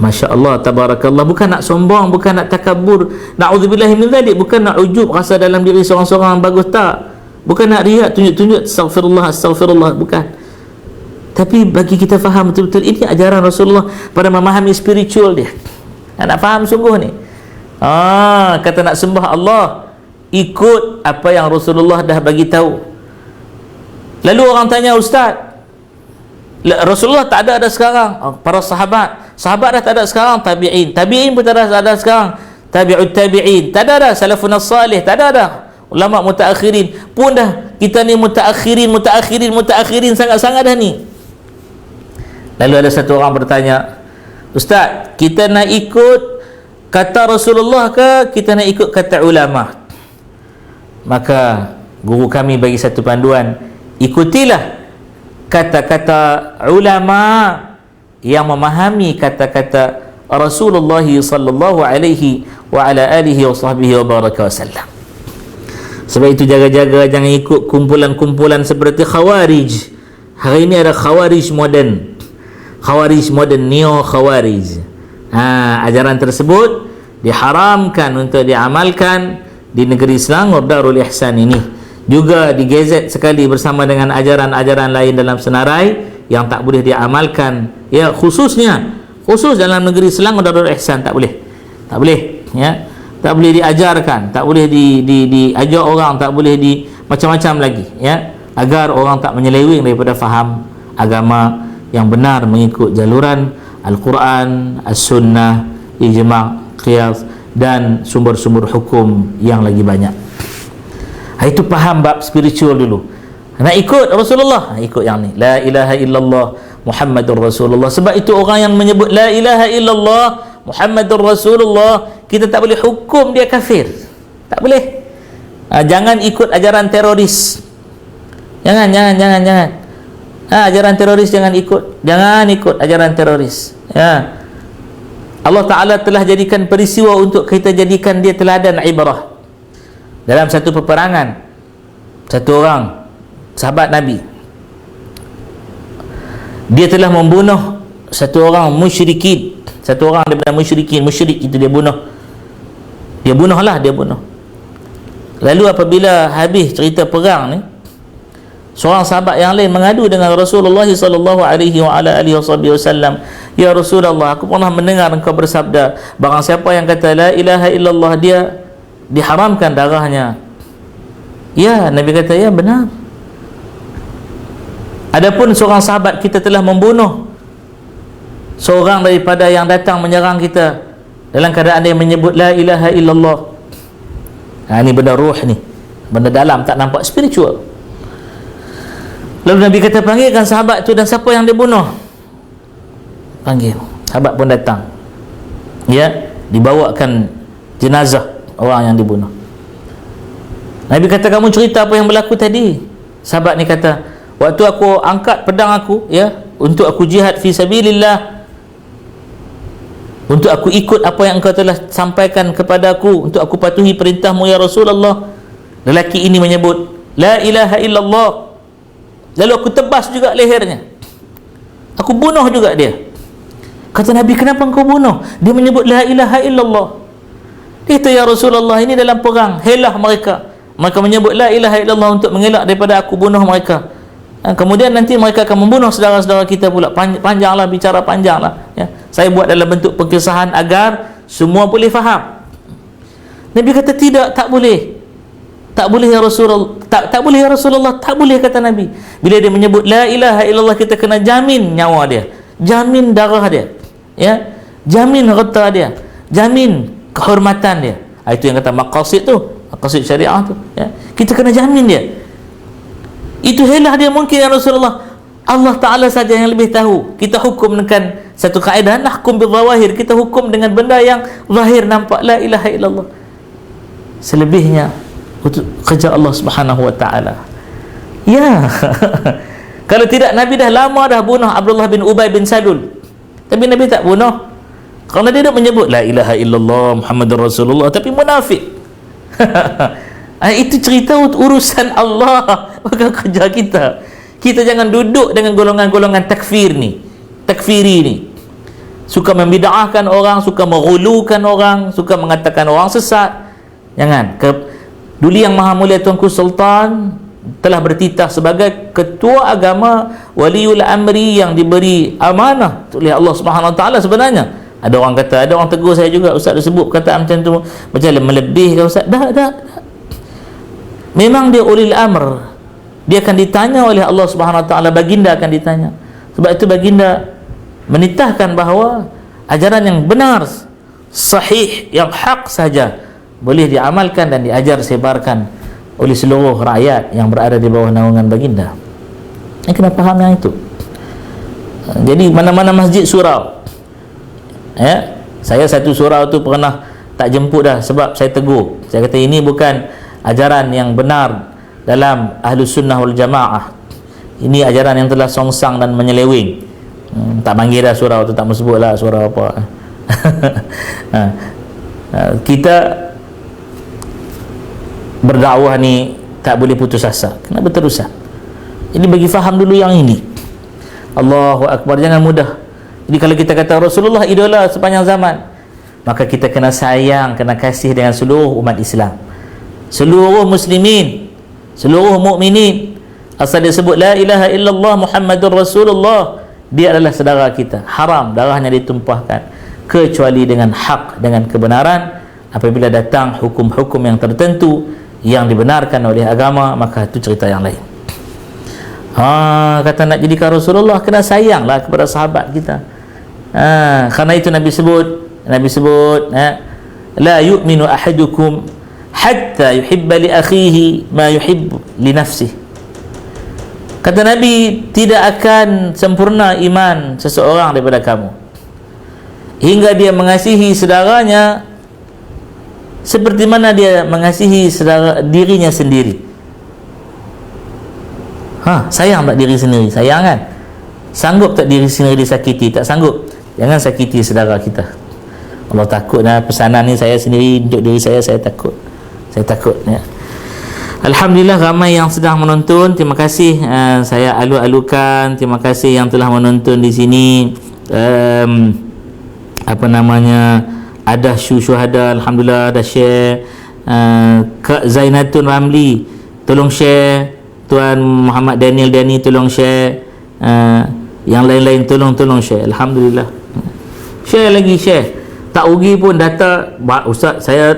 [SPEAKER 1] Masya Allah, tabarakallah. Bukan nak sombong, bukan nak takabur, na'udzubillahi min dzalik, bukan nak ujub, rasa dalam diri seorang-seorang bagus, tak. Bukan nak riak, tunjuk-tunjuk astagfirullah, bukan. Tapi bagi kita faham betul-betul ini ajaran Rasulullah pada memahami spiritual dia. Nak faham sungguh ni. Kata nak sembah Allah, ikut apa yang Rasulullah dah bagi tahu. Lalu orang tanya, Ustaz, Rasulullah tak ada sekarang, para sahabat dah tak ada sekarang, tabi'in pun tak ada sekarang, tabi'ut tabi'in tak ada, salafun salih tak ada, ulama mutaakhirin pun dah, kita ni mutaakhirin sangat-sangat dah ni. Lalu ada satu orang bertanya, Ustaz, kita nak ikut kata Rasulullah ke kita nak ikut kata ulama? Maka guru kami bagi satu panduan, ikutilah kata-kata ulama yang memahami kata-kata Rasulullah sallallahu alaihi wa ala alihi wa sahbihi wa baraka wasallam. Sebab itu jaga-jaga jangan ikut kumpulan-kumpulan seperti Khawarij. Hari ini ada Khawarij moden, neo Khawarij. Ajaran tersebut diharamkan untuk diamalkan di negeri Selangor Darul Ihsan ini. Juga digezet sekali bersama dengan ajaran-ajaran lain dalam senarai yang tak boleh diamalkan, ya, khusus dalam negeri Selangor Darul Ihsan tak boleh ya, tak boleh diajarkan, tak boleh diajar orang, tak boleh di macam-macam lagi, ya, agar orang tak menyeleweng daripada faham agama yang benar mengikut jaluran Al-Quran, As-Sunnah, Ijma', Qiyas dan sumber-sumber hukum yang lagi banyak. Itu faham bab spiritual dulu. Nak ikut Rasulullah, ikut yang ni, la ilaha illallah Muhammadur Rasulullah. Sebab itu orang yang menyebut la ilaha illallah Muhammadur Rasulullah, kita tak boleh hukum dia kafir, tak boleh. Jangan ikut ajaran teroris, jangan. Ajaran teroris jangan ikut ajaran teroris, ya. Allah Ta'ala telah jadikan peristiwa untuk kita jadikan dia teladan ibrah. Dalam satu peperangan, satu orang sahabat Nabi, dia telah membunuh satu orang musyrik itu dia bunuh. Lalu apabila habis cerita perang ni, seorang sahabat yang lain mengadu dengan Rasulullah sallallahu alaihi wasallam, ya Rasulullah, aku pernah mendengar engkau bersabda, barang siapa yang kata la ilaha illallah, dia diharamkan darahnya, Ya, Nabi kata, ya benar. Adapun seorang sahabat kita telah membunuh seorang daripada yang datang menyerang kita dalam keadaan dia menyebut la ilaha illallah. Ini benda ruh ni, benda dalam, tak nampak, spiritual. Lalu Nabi kata, panggilkan sahabat tu. Dan siapa yang dia bunuh? Panggil. Sahabat pun datang, ya, dibawakan jenazah orang yang dibunuh. Nabi kata, kamu cerita apa yang berlaku tadi? Sahabat ni kata, waktu aku angkat pedang aku, ya, untuk aku jihad fi sabilillah, untuk aku ikut apa yang engkau telah sampaikan kepada aku, untuk aku patuhi perintahmu ya Rasulullah, lelaki ini menyebut la ilaha illallah. Lalu aku tebas juga lehernya, aku bunuh juga dia. Kata Nabi, kenapa engkau bunuh? Dia menyebut la ilaha illallah. Dia kata, ya Rasulullah, ini dalam perang, helah mereka menyebut la ilaha illallah untuk mengelak daripada aku bunuh mereka. Kemudian nanti mereka akan membunuh saudara-saudara kita pula. Panjanglah, bicara panjanglah, ya. Saya buat dalam bentuk pengkisahan agar semua boleh faham. Nabi kata, tidak, tak boleh. Tak boleh ya Rasulullah. Tak boleh ya Rasulullah. Tak boleh, kata Nabi. Bila dia menyebut la ilaha illallah, kita kena jamin nyawa dia, jamin darah dia, ya, jamin harta dia, jamin kehormatan dia. Itu yang kata maqasid tu, maqasid syariah tu, ya. Kita kena jamin dia. Itu helah dia mungkin ya Rasulullah. Allah Ta'ala saja yang lebih tahu. Kita hukum dengan satu kaedah, nahkum bil zawahir, kita hukum dengan benda yang zahir, nampak la ilaha illallah. Selebihnya kerja Allah Subhanahu wa Ta'ala, ya. Kalau tidak, Nabi dah lama dah bunuh Abdullah bin Ubay bin Salul, tapi Nabi tak bunuh kerana dia dah menyebut la ilaha illallah Muhammadur Rasulullah tapi munafik. Itu cerita urusan Allah, bukan kerja kita. Kita jangan duduk dengan golongan-golongan takfiri ni, suka membid'ahkan orang, suka meghulukan orang, suka mengatakan orang sesat. Jangan. Dulu Yang Maha Mulia Tuanku Sultan telah bertitah sebagai ketua agama, waliul amri yang diberi amanah oleh Allah Subhanahu Wa Taala. Sebenarnya ada orang kata, ada orang tegur saya juga, ustaz dia sebut perkataan macam tu macam melebihkan ustaz. Dah. Memang dia ulil amr, dia akan ditanya oleh Allah Subhanahu Wa Taala, baginda akan ditanya. Sebab itu baginda menitahkan bahawa ajaran yang benar, sahih, yang hak saja boleh diamalkan dan diajar sebarkan oleh seluruh rakyat yang berada di bawah naungan baginda. Kena faham yang itu. Jadi mana-mana masjid surau, ya, saya satu surau tu pernah tak jemput dah sebab saya tegur. Saya kata ini bukan ajaran yang benar dalam Ahlus Sunnah wal Jamaah. Ini ajaran yang telah songsang dan menyeleweng. Tak panggil dah surau tu, tak mau sebut lah surau apa. Kita berdakwah ni tak boleh putus asa, kena berterusan. Jadi bagi faham dulu yang ini. Allahu Akbar, jangan mudah. Jadi kalau kita kata Rasulullah idola sepanjang zaman, maka kita kena sayang, kena kasih dengan seluruh umat Islam, seluruh muslimin, seluruh mukminin. Asal dia sebut la ilaha illallah Muhammadur Rasulullah, dia adalah saudara kita. Haram darahnya ditumpahkan kecuali dengan hak, dengan kebenaran. Apabila datang hukum-hukum yang tertentu yang dibenarkan oleh agama, maka itu cerita yang lain. Kata nak jadikan Rasulullah, kena sayanglah kepada sahabat kita. Kerana itu Nabi sebut la yu'minu ahadukum hatta yuhibba li akhihi ma yuhibbu li nafsihi. Kata Nabi, tidak akan sempurna iman seseorang daripada kamu hingga dia mengasihi saudaranya seperti mana dia mengasihi dirinya sendiri. Sayang tak diri sendiri? Sayang kan? Sanggup tak diri sendiri disakiti? Tak sanggup. Jangan sakiti saudara kita. Allah takut lah pesanan ni saya sendiri untuk diri saya takut. Saya takut, ya. Alhamdulillah ramai yang sedang menonton. Terima kasih, saya alu-alukan. Terima kasih yang telah menonton di sini. Ada syuhada, alhamdulillah, ada share. Kak Zainatun Ramli tolong share. Tuan Muhammad Daniel Dani tolong share. Yang lain-lain tolong share. Alhamdulillah. Share lagi, share. Tak rugi pun data. Ustaz, saya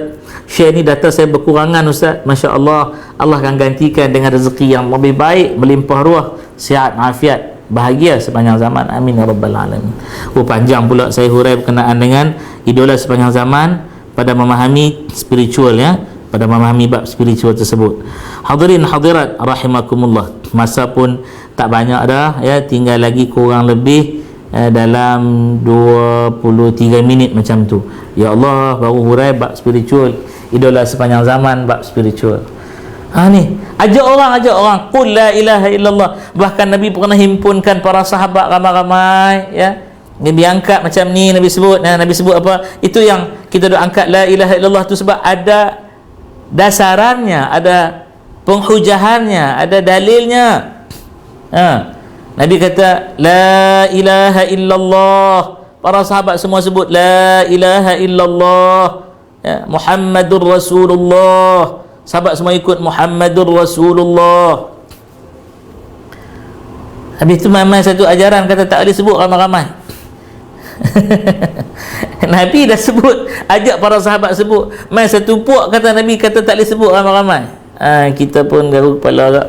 [SPEAKER 1] share ni data saya berkurangan Ustaz, Masya Allah, Allah akan gantikan dengan rezeki yang lebih baik, melimpah ruah, sihat, afiat, bahagia sepanjang zaman, amin ya rabbal alamin. Panjang pula saya hurai berkenaan dengan idola sepanjang zaman pada memahami spiritual, ya, pada memahami bab spiritual tersebut. Hadirin hadirat rahimakumullah, masa pun tak banyak dah, ya, tinggal lagi kurang lebih dalam 23 minit macam tu. Ya Allah, baru hurai bab spiritual, idola sepanjang zaman, bab spiritual. Ni ajak orang qul la ilaha illallah. Bahkan Nabi pernah himpunkan para sahabat ramai-ramai, ya, Nabi angkat macam ni, Nabi sebut, Nabi sebut apa, itu yang kita dah angkat la ilaha illallah tu sebab ada dasarannya, ada penghujahannya, ada dalilnya. Nabi kata la ilaha illallah, para sahabat semua sebut la ilaha illallah, ya, Muhammadur Rasulullah, sahabat semua ikut Muhammadur Rasulullah. Habis tu mai satu ajaran kata tak boleh sebut ramai-ramai. Nabi dah sebut, ajak para sahabat sebut, mai satu puak kata Nabi kata tak boleh sebut ramai-ramai. Kita pun garuk kepala agak.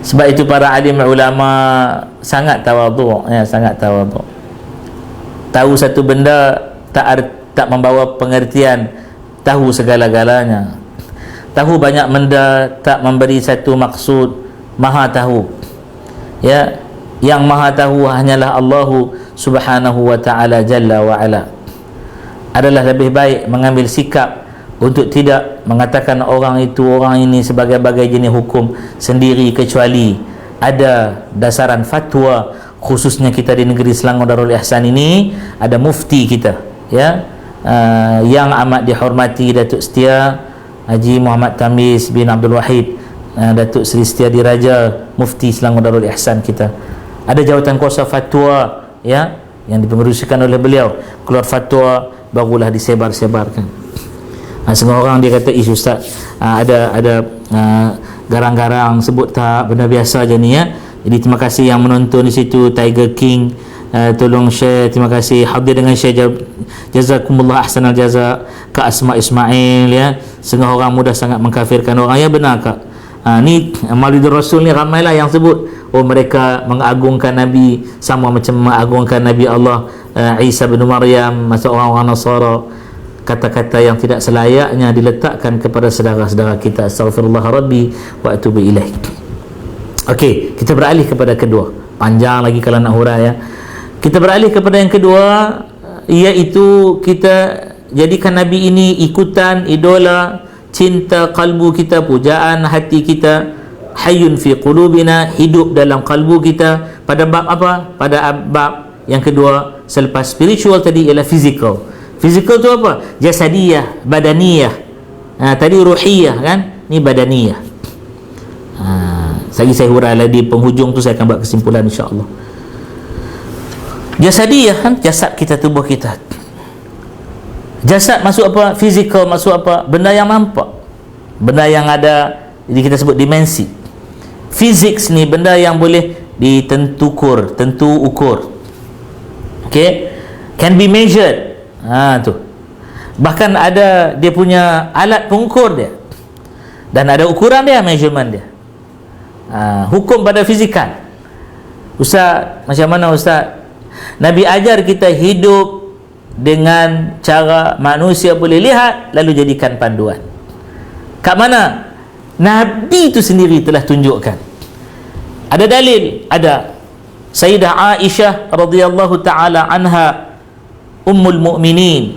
[SPEAKER 1] Sebab itu para alim ulama sangat tawaduk, ya, sangat tawaduk. Tahu satu benda tak membawa pengertian tahu segala-galanya. Tahu banyak benda tak memberi satu maksud maha tahu. Ya, yang maha tahu hanyalah Allahu Subhanahu wa ta'ala jalla wa ala. Adalah lebih baik mengambil sikap untuk tidak mengatakan orang itu, orang ini sebagai jenis hukum sendiri, kecuali ada dasaran fatwa, khususnya kita di negeri Selangor Darul Ihsan ini ada mufti kita, ya, yang amat dihormati, Datuk Setia Haji Muhammad Tamis bin Abdul Wahid, Datuk Seri Setia Diraja, mufti Selangor Darul Ihsan kita. Ada jawatan kuasa fatwa, ya, yang dipengerusikan oleh beliau, keluar fatwa barulah disebar-sebarkan. Setengah orang dia kata, Ustaz, ada garang-garang sebut tak, benda biasa je ni, ya. Jadi terima kasih yang menonton di situ, Tiger King, tolong share, terima kasih, hadir dengan share, jazakumullah ahsanal jaza, Kak Asma Ismail, ya. Setengah orang mudah sangat mengkafirkan orang, ya benar Kak. Ni Maulid Rasul ni ramailah yang sebut, mereka mengagungkan Nabi sama macam mengagungkan Nabi Allah Isa bin Maryam, masa orang-orang Nasara. Kata-kata yang tidak selayaknya diletakkan kepada saudara-saudara kita. Astaghfirullah Rabbi wa atubu ilaih. Okey, kita beralih kepada kedua. Panjang lagi kalau nak hurai, ya. Kita beralih kepada yang kedua, iaitu kita jadikan Nabi ini ikutan, idola, cinta kalbu kita, pujaan hati kita, hayyun fi qulubina, hidup dalam kalbu kita. Pada bab apa? Pada bab yang kedua selepas spiritual tadi ialah physical. Fizikal tu apa? Jasadiyah, badaniyah. Tadi ruhiyah kan? Ni badaniyah. Lagi saya hurai di penghujung tu saya akan buat kesimpulan insya-Allah. Jasadiyah kan, jasad kita, tubuh kita. Jasad masuk apa? Fizikal masuk apa? Benda yang nampak, benda yang ada, jadi kita sebut dimensi. Physics ni benda yang boleh tentu ukur. Okay, can be measured. Tu. Bahkan ada dia punya alat pengukur dia, dan ada ukuran dia, measurement dia. Hukum pada fizikal. Ustaz, macam mana Ustaz? Nabi ajar kita hidup dengan cara manusia boleh lihat, lalu jadikan panduan. Kat mana? Nabi itu sendiri telah tunjukkan. Ada dalil, ada. Sayyidah Aisyah radhiyallahu taala anha, Ummul Mukminin.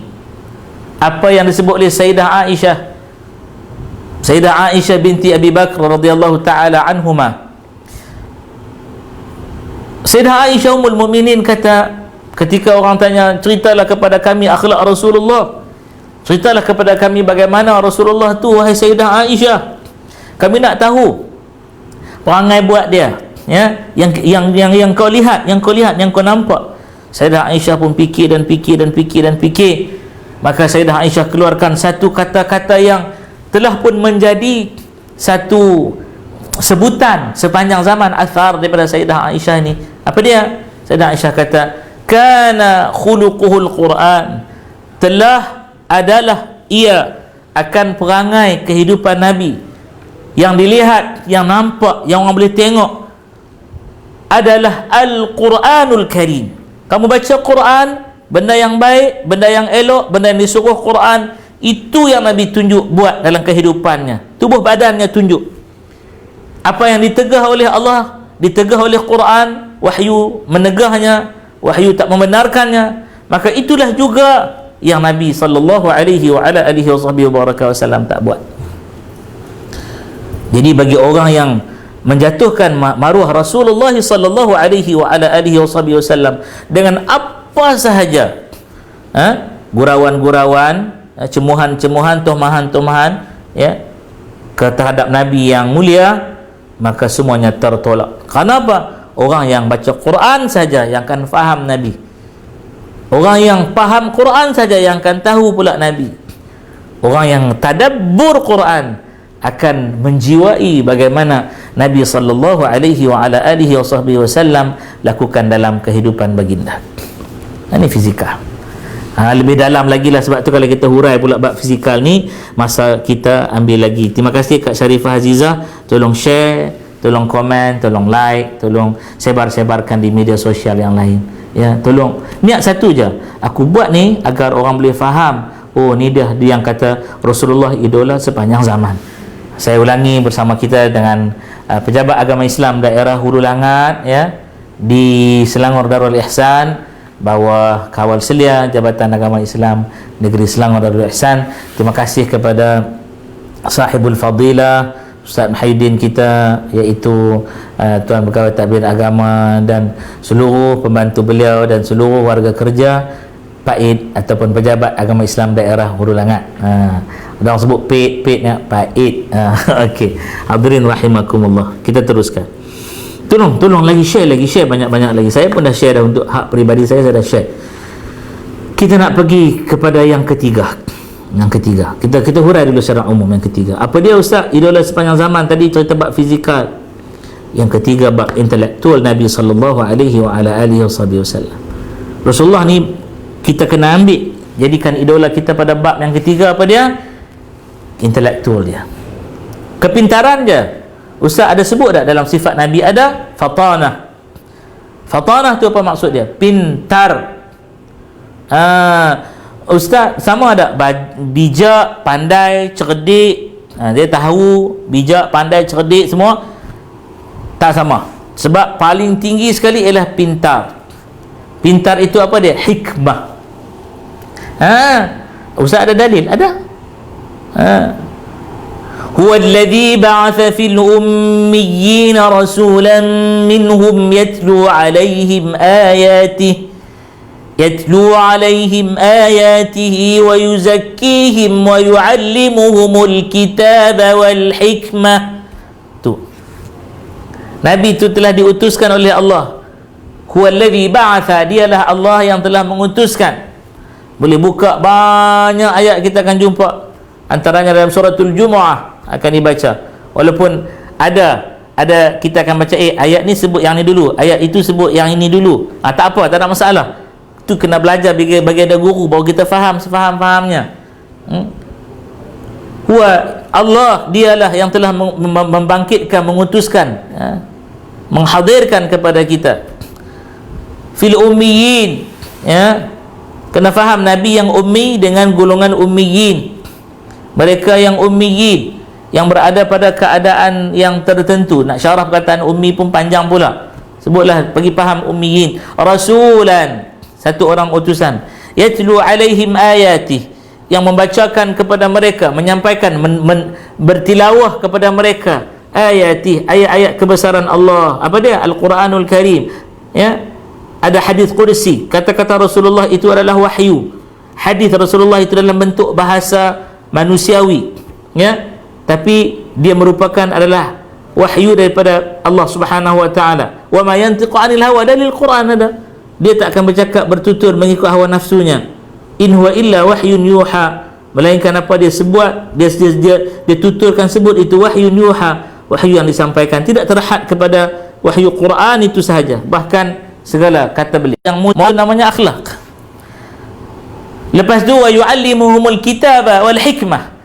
[SPEAKER 1] Apa yang disebut oleh Sayyidah Aisyah? Sayyidah Aisyah binti Abi Bakr radhiyallahu taala anhuma. Sayyidah Aisyah Ummul Mukminin kata, ketika orang tanya, ceritalah kepada kami akhlak Rasulullah, ceritalah kepada kami bagaimana Rasulullah tu, wahai Sayyidah Aisyah, kami nak tahu perangai buat dia, ya, yang kau lihat, yang kau nampak. Sayyidah Aisyah pun fikir. Maka Sayyidah Aisyah keluarkan satu kata-kata yang telah pun menjadi satu sebutan sepanjang zaman, athar daripada Sayyidah Aisyah ni. Apa dia? Sayyidah Aisyah kata, kana khuluquhul Quran, adalah ia akan perangai kehidupan Nabi yang dilihat, yang nampak, yang orang boleh tengok adalah Al-Quranul Karim. Kamu baca Quran, benda yang baik, benda yang elok, benda yang disuruh Quran, itu yang Nabi tunjuk buat dalam kehidupannya. Tubuh badannya tunjuk. Apa yang ditegah oleh Allah, ditegah oleh Quran, wahyu menegahnya, wahyu tak membenarkannya, maka itulah juga yang Nabi sallallahu alaihi wasallam tak buat. Jadi bagi orang yang menjatuhkan maruah Rasulullah sallallahu alaihi wasallam dengan apa sahaja, gurauan-gurauan, cemuhan-cemuhan, tumahan-tumahan, ya, terhadap Nabi yang mulia, maka semuanya tertolak. Kenapa? Orang yang baca Quran saja yang akan faham Nabi. Orang yang faham Quran saja yang akan tahu pula Nabi. Orang yang tadabbur Quran akan menjiwai bagaimana Nabi sallallahu alaihi wasallam lakukan dalam kehidupan baginda. Ini fizikal. Lebih dalam lagi lah, sebab tu kalau kita hurai pula bab fizikal ni, masa kita ambil lagi. Terima kasih Kak Syarifah Azizah, tolong share, tolong komen, tolong like, tolong sebar-sebarkan di media sosial yang lain. Ya, tolong. Niat satu je. Aku buat ni agar orang boleh faham, oh ni dia yang kata Rasulullah idola sepanjang zaman. Saya ulangi bersama kita dengan pejabat agama Islam daerah Hulu Langat, ya, di Selangor Darul Ihsan, bawah kawal selia Jabatan Agama Islam Negeri Selangor Darul Ihsan. Terima kasih kepada sahibul fadilah Ustaz Muhyiddin kita, iaitu Tuan Pegawai Tadbir Agama, dan seluruh pembantu beliau dan seluruh warga kerja PAID ataupun pejabat agama Islam daerah Hulu Langat. Orang sebut PAID, PAID. Okey. Hadirin rahimakumullah. Kita teruskan. Tolong lagi share banyak-banyak lagi. Saya pun dah share dah, untuk hak peribadi saya dah share. Kita nak pergi kepada yang ketiga. Kita hurai dulu secara umum yang ketiga. Apa dia Ustaz? Idola sepanjang zaman. Tadi cerita bab fizikal. Yang ketiga bab intelektual Nabi sallallahu alaihi wasallam. Rasulullah ni kita kena ambil, jadikan idola kita pada bab yang ketiga. Apa dia? Intelektual dia. Kepintaran dia. Ustaz ada sebut tak dalam sifat Nabi ada fatanah. Fatanah tu apa maksud dia? Pintar. Ustaz sama ada bijak, pandai, cerdik, dia tahu bijak, pandai, cerdik semua? Tak sama. Sebab paling tinggi sekali ialah pintar. Pintar itu apa dia? Hikmah. Ustaz ada dalil? Ada. Huwa alladhi ba'atha fil ummiyyin rasulan minhum yatlu alaihim ayatihi wa yuzakkihim wa yu'allimuhumul kitaba wal hikmah. Tu Nabi itu telah diutuskan oleh Allah. Huwa alladhi ba'atha, dialah Allah yang telah mengutuskan. Boleh buka banyak ayat, kita akan jumpa antaranya dalam suratul Jumu'ah akan dibaca. Walaupun ada kita akan baca ayat ni sebut yang ni dulu, ayat itu sebut yang ini dulu. Tak apa, tak ada masalah. Tu kena belajar bagi ada guru baru kita faham sefaham-fahamnya. Huwa Allah, dialah yang telah membangkitkan, mengutuskan, menghadirkan kepada kita fil ummiyin, ya. Kena faham Nabi yang ummi dengan golongan ummiyin. Mereka yang ummiyin, yang berada pada keadaan yang tertentu. Nak syarah perkataan ummi pun panjang pula. Sebutlah, bagi faham ummiyin. Rasulan, satu orang utusan. Yatlu alaihim ayati, yang membacakan kepada mereka, menyampaikan, bertilawah kepada mereka ayati, ayat-ayat kebesaran Allah. Apa dia? Al-Quranul Karim, ya. Ada hadis qudsi, kata-kata Rasulullah itu adalah wahyu. Hadis Rasulullah itu dalam bentuk bahasa manusiawi, ya, tapi dia merupakan adalah wahyu daripada Allah Subhanahu wa taala. Wa ma yantiqu 'anil hawa, dalil Quran ada. Dia tak akan bercakap bertutur mengikut hawa nafsunya. In huwa illa wahyun yuha, melainkan apa dia sebut, dia tuturkan, sebut itu wahyun yuha, wahyu yang disampaikan, tidak terhad kepada wahyu Quran itu sahaja, bahkan segala kata beliau yang mulia namanya akhlak. Lepas tu wa yu'allimuhumul kitaba wal hikmah,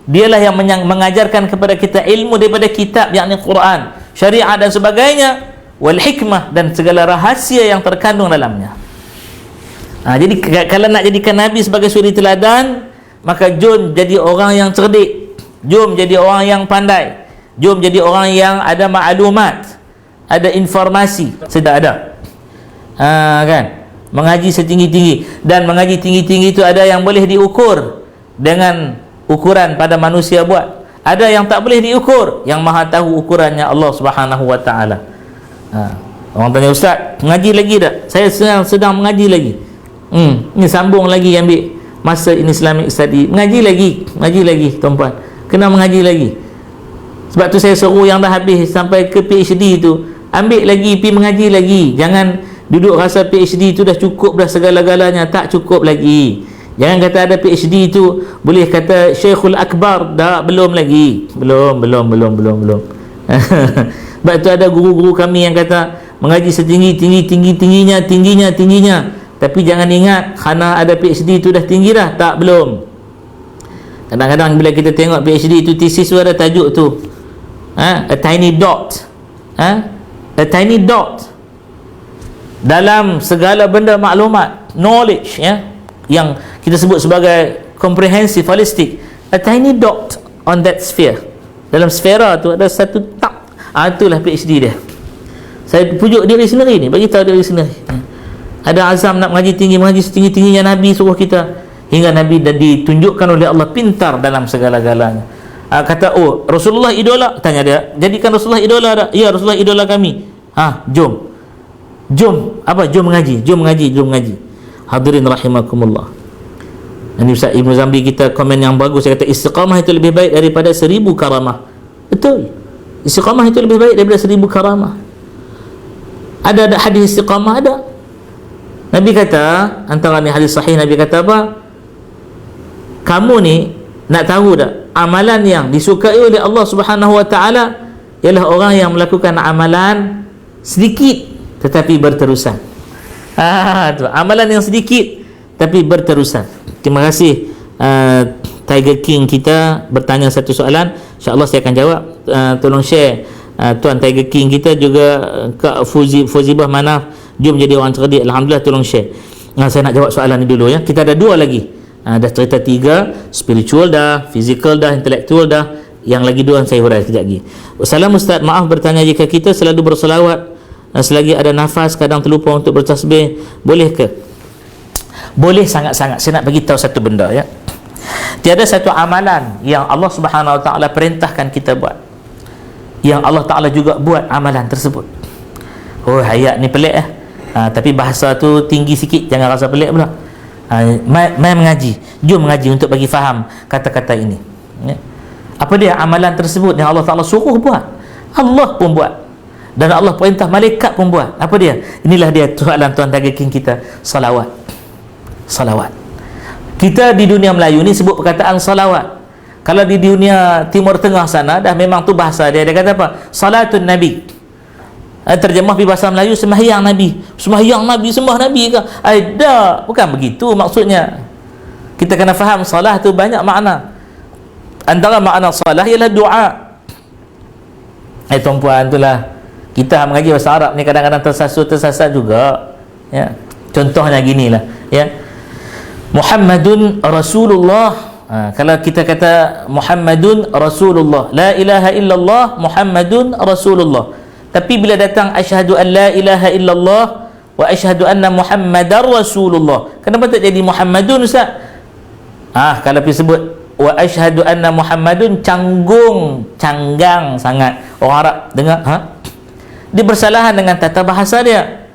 [SPEAKER 1] dialah yang mengajarkan kepada kita ilmu daripada kitab, yakni Quran, syariat dan sebagainya, wal hikmah, dan segala rahasia yang terkandung dalamnya. Jadi kalau nak jadikan Nabi sebagai suri teladan, maka jom jadi orang yang cerdik, jom jadi orang yang pandai, jom jadi orang yang ada maklumat, ada informasi. Sedang ada kan, mengaji setinggi-tinggi, dan mengaji tinggi-tinggi itu ada yang boleh diukur dengan ukuran pada manusia buat, ada yang tak boleh diukur, yang maha tahu ukurannya Allah Subhanahu wa taala. Orang tanya, ustaz, mengaji lagi tak? Saya sedang mengaji lagi. Ini sambung lagi, ambil masa ini Islamic study, mengaji lagi tuan-puan, kena mengaji lagi. Sebab tu saya seru yang dah habis sampai ke PhD tu, ambil lagi, pergi mengaji lagi. Jangan duduk rasa PhD tu dah cukup dah segala-galanya. Tak cukup lagi. Jangan kata ada PhD tu boleh kata Syekhul Akbar. Dah, belum lagi. Belum. Sebab tu ada guru-guru kami yang kata mengaji setinggi-tingginya, tapi jangan ingat kerana ada PhD tu dah tinggi dah. Tak, belum. Kadang-kadang bila kita tengok PhD tu, tesis tu ada tajuk tu, a tiny dot, a tiny dot dalam segala benda maklumat, knowledge, yang kita sebut sebagai comprehensive, holistic, a tiny dot on that sphere. Dalam sfera tu ada satu tak. Itulah PhD dia. Saya pujuk diri sendiri ni, bagi tahu diri sendiri. Ada azam nak mengaji tinggi, mengaji setinggi-tingginya Nabi suruh kita, hingga Nabi dah ditunjukkan oleh Allah pintar dalam segala-galanya. Kata, oh, Rasulullah idola. Tanya dia, jadikan Rasulullah idola tak? Ya, Rasulullah idola kami. Jom mengaji. Hadirin rahimakumullah. Ini Ustaz Ibn Zambi kita komen yang bagus. Saya kata istiqamah itu lebih baik daripada 1000 karamah. Betul, istiqamah itu lebih baik daripada 1000 karamah. Ada hadis istiqamah, ada. Nabi kata, antara ni hadis sahih, Nabi kata apa? Kamu ni nak tahu tak, amalan yang disukai oleh Allah Subhanahu wa taala ialah orang yang melakukan amalan sedikit tetapi berterusan. Tu amalan yang sedikit tapi berterusan. Terima kasih Tiger King kita bertanya satu soalan, insya-Allah saya akan jawab. Tolong share Tuan Tiger King kita juga, Kak Fuzibah Manaf, jom jadi orang cerdik. Alhamdulillah, tolong share. Saya nak jawab soalan ni dulu ya. Kita ada 2 lagi. Dah cerita 3, spiritual dah, physical dah, intellectual dah. Yang lagi 2 saya hurai sekejap lagi. Salam Ustaz, maaf bertanya, jika kita selalu berselawat selagi ada nafas, kadang terlupa untuk bertasbih, boleh ke? Boleh sangat-sangat. Saya nak bagi tahu satu benda ya. Tiada satu amalan yang Allah Subhanahu wa taala perintahkan kita buat, yang Allah Ta'ala juga buat amalan tersebut. Oh, hayat ni pelik tapi bahasa tu tinggi sikit, jangan rasa pelik pula. Mai mengaji, jom mengaji untuk bagi faham kata-kata ini ya. Apa dia amalan tersebut yang Allah Ta'ala suruh buat? Allah pun buat, dan Allah perintah malaikat pun buat. Apa dia? Inilah dia soalan Tuan Tiger King kita. Salawat. Kita di dunia Melayu ni sebut perkataan salawat. Kalau di dunia Timur Tengah sana dah memang tu bahasa dia. Dia kata apa? Salatun Nabi. Terjemah di bahasa Melayu, sembahyang Nabi. Sembahyang Nabi, sembah Nabi ke? Tak, bukan begitu maksudnya. Kita kena faham salah tu banyak makna. Antara makna salah ialah doa. Tuan-puan, itulah kita mengaji bahasa Arab ni kadang-kadang tersasar juga ya. Contohnya ginilah ya. Muhammadun Rasulullah. Kalau kita kata Muhammadun Rasulullah, la ilaha illallah Muhammadun Rasulullah, tapi bila datang asyhadu an la ilaha illallah wa asyhadu anna Muhammadar Rasulullah, kenapa tak jadi Muhammadun Ustaz? Kalau pergi sebut wa asyhadu anna Muhammadun, canggang sangat. Orang Arab dengar dia bersalahan dengan tata bahasa dia,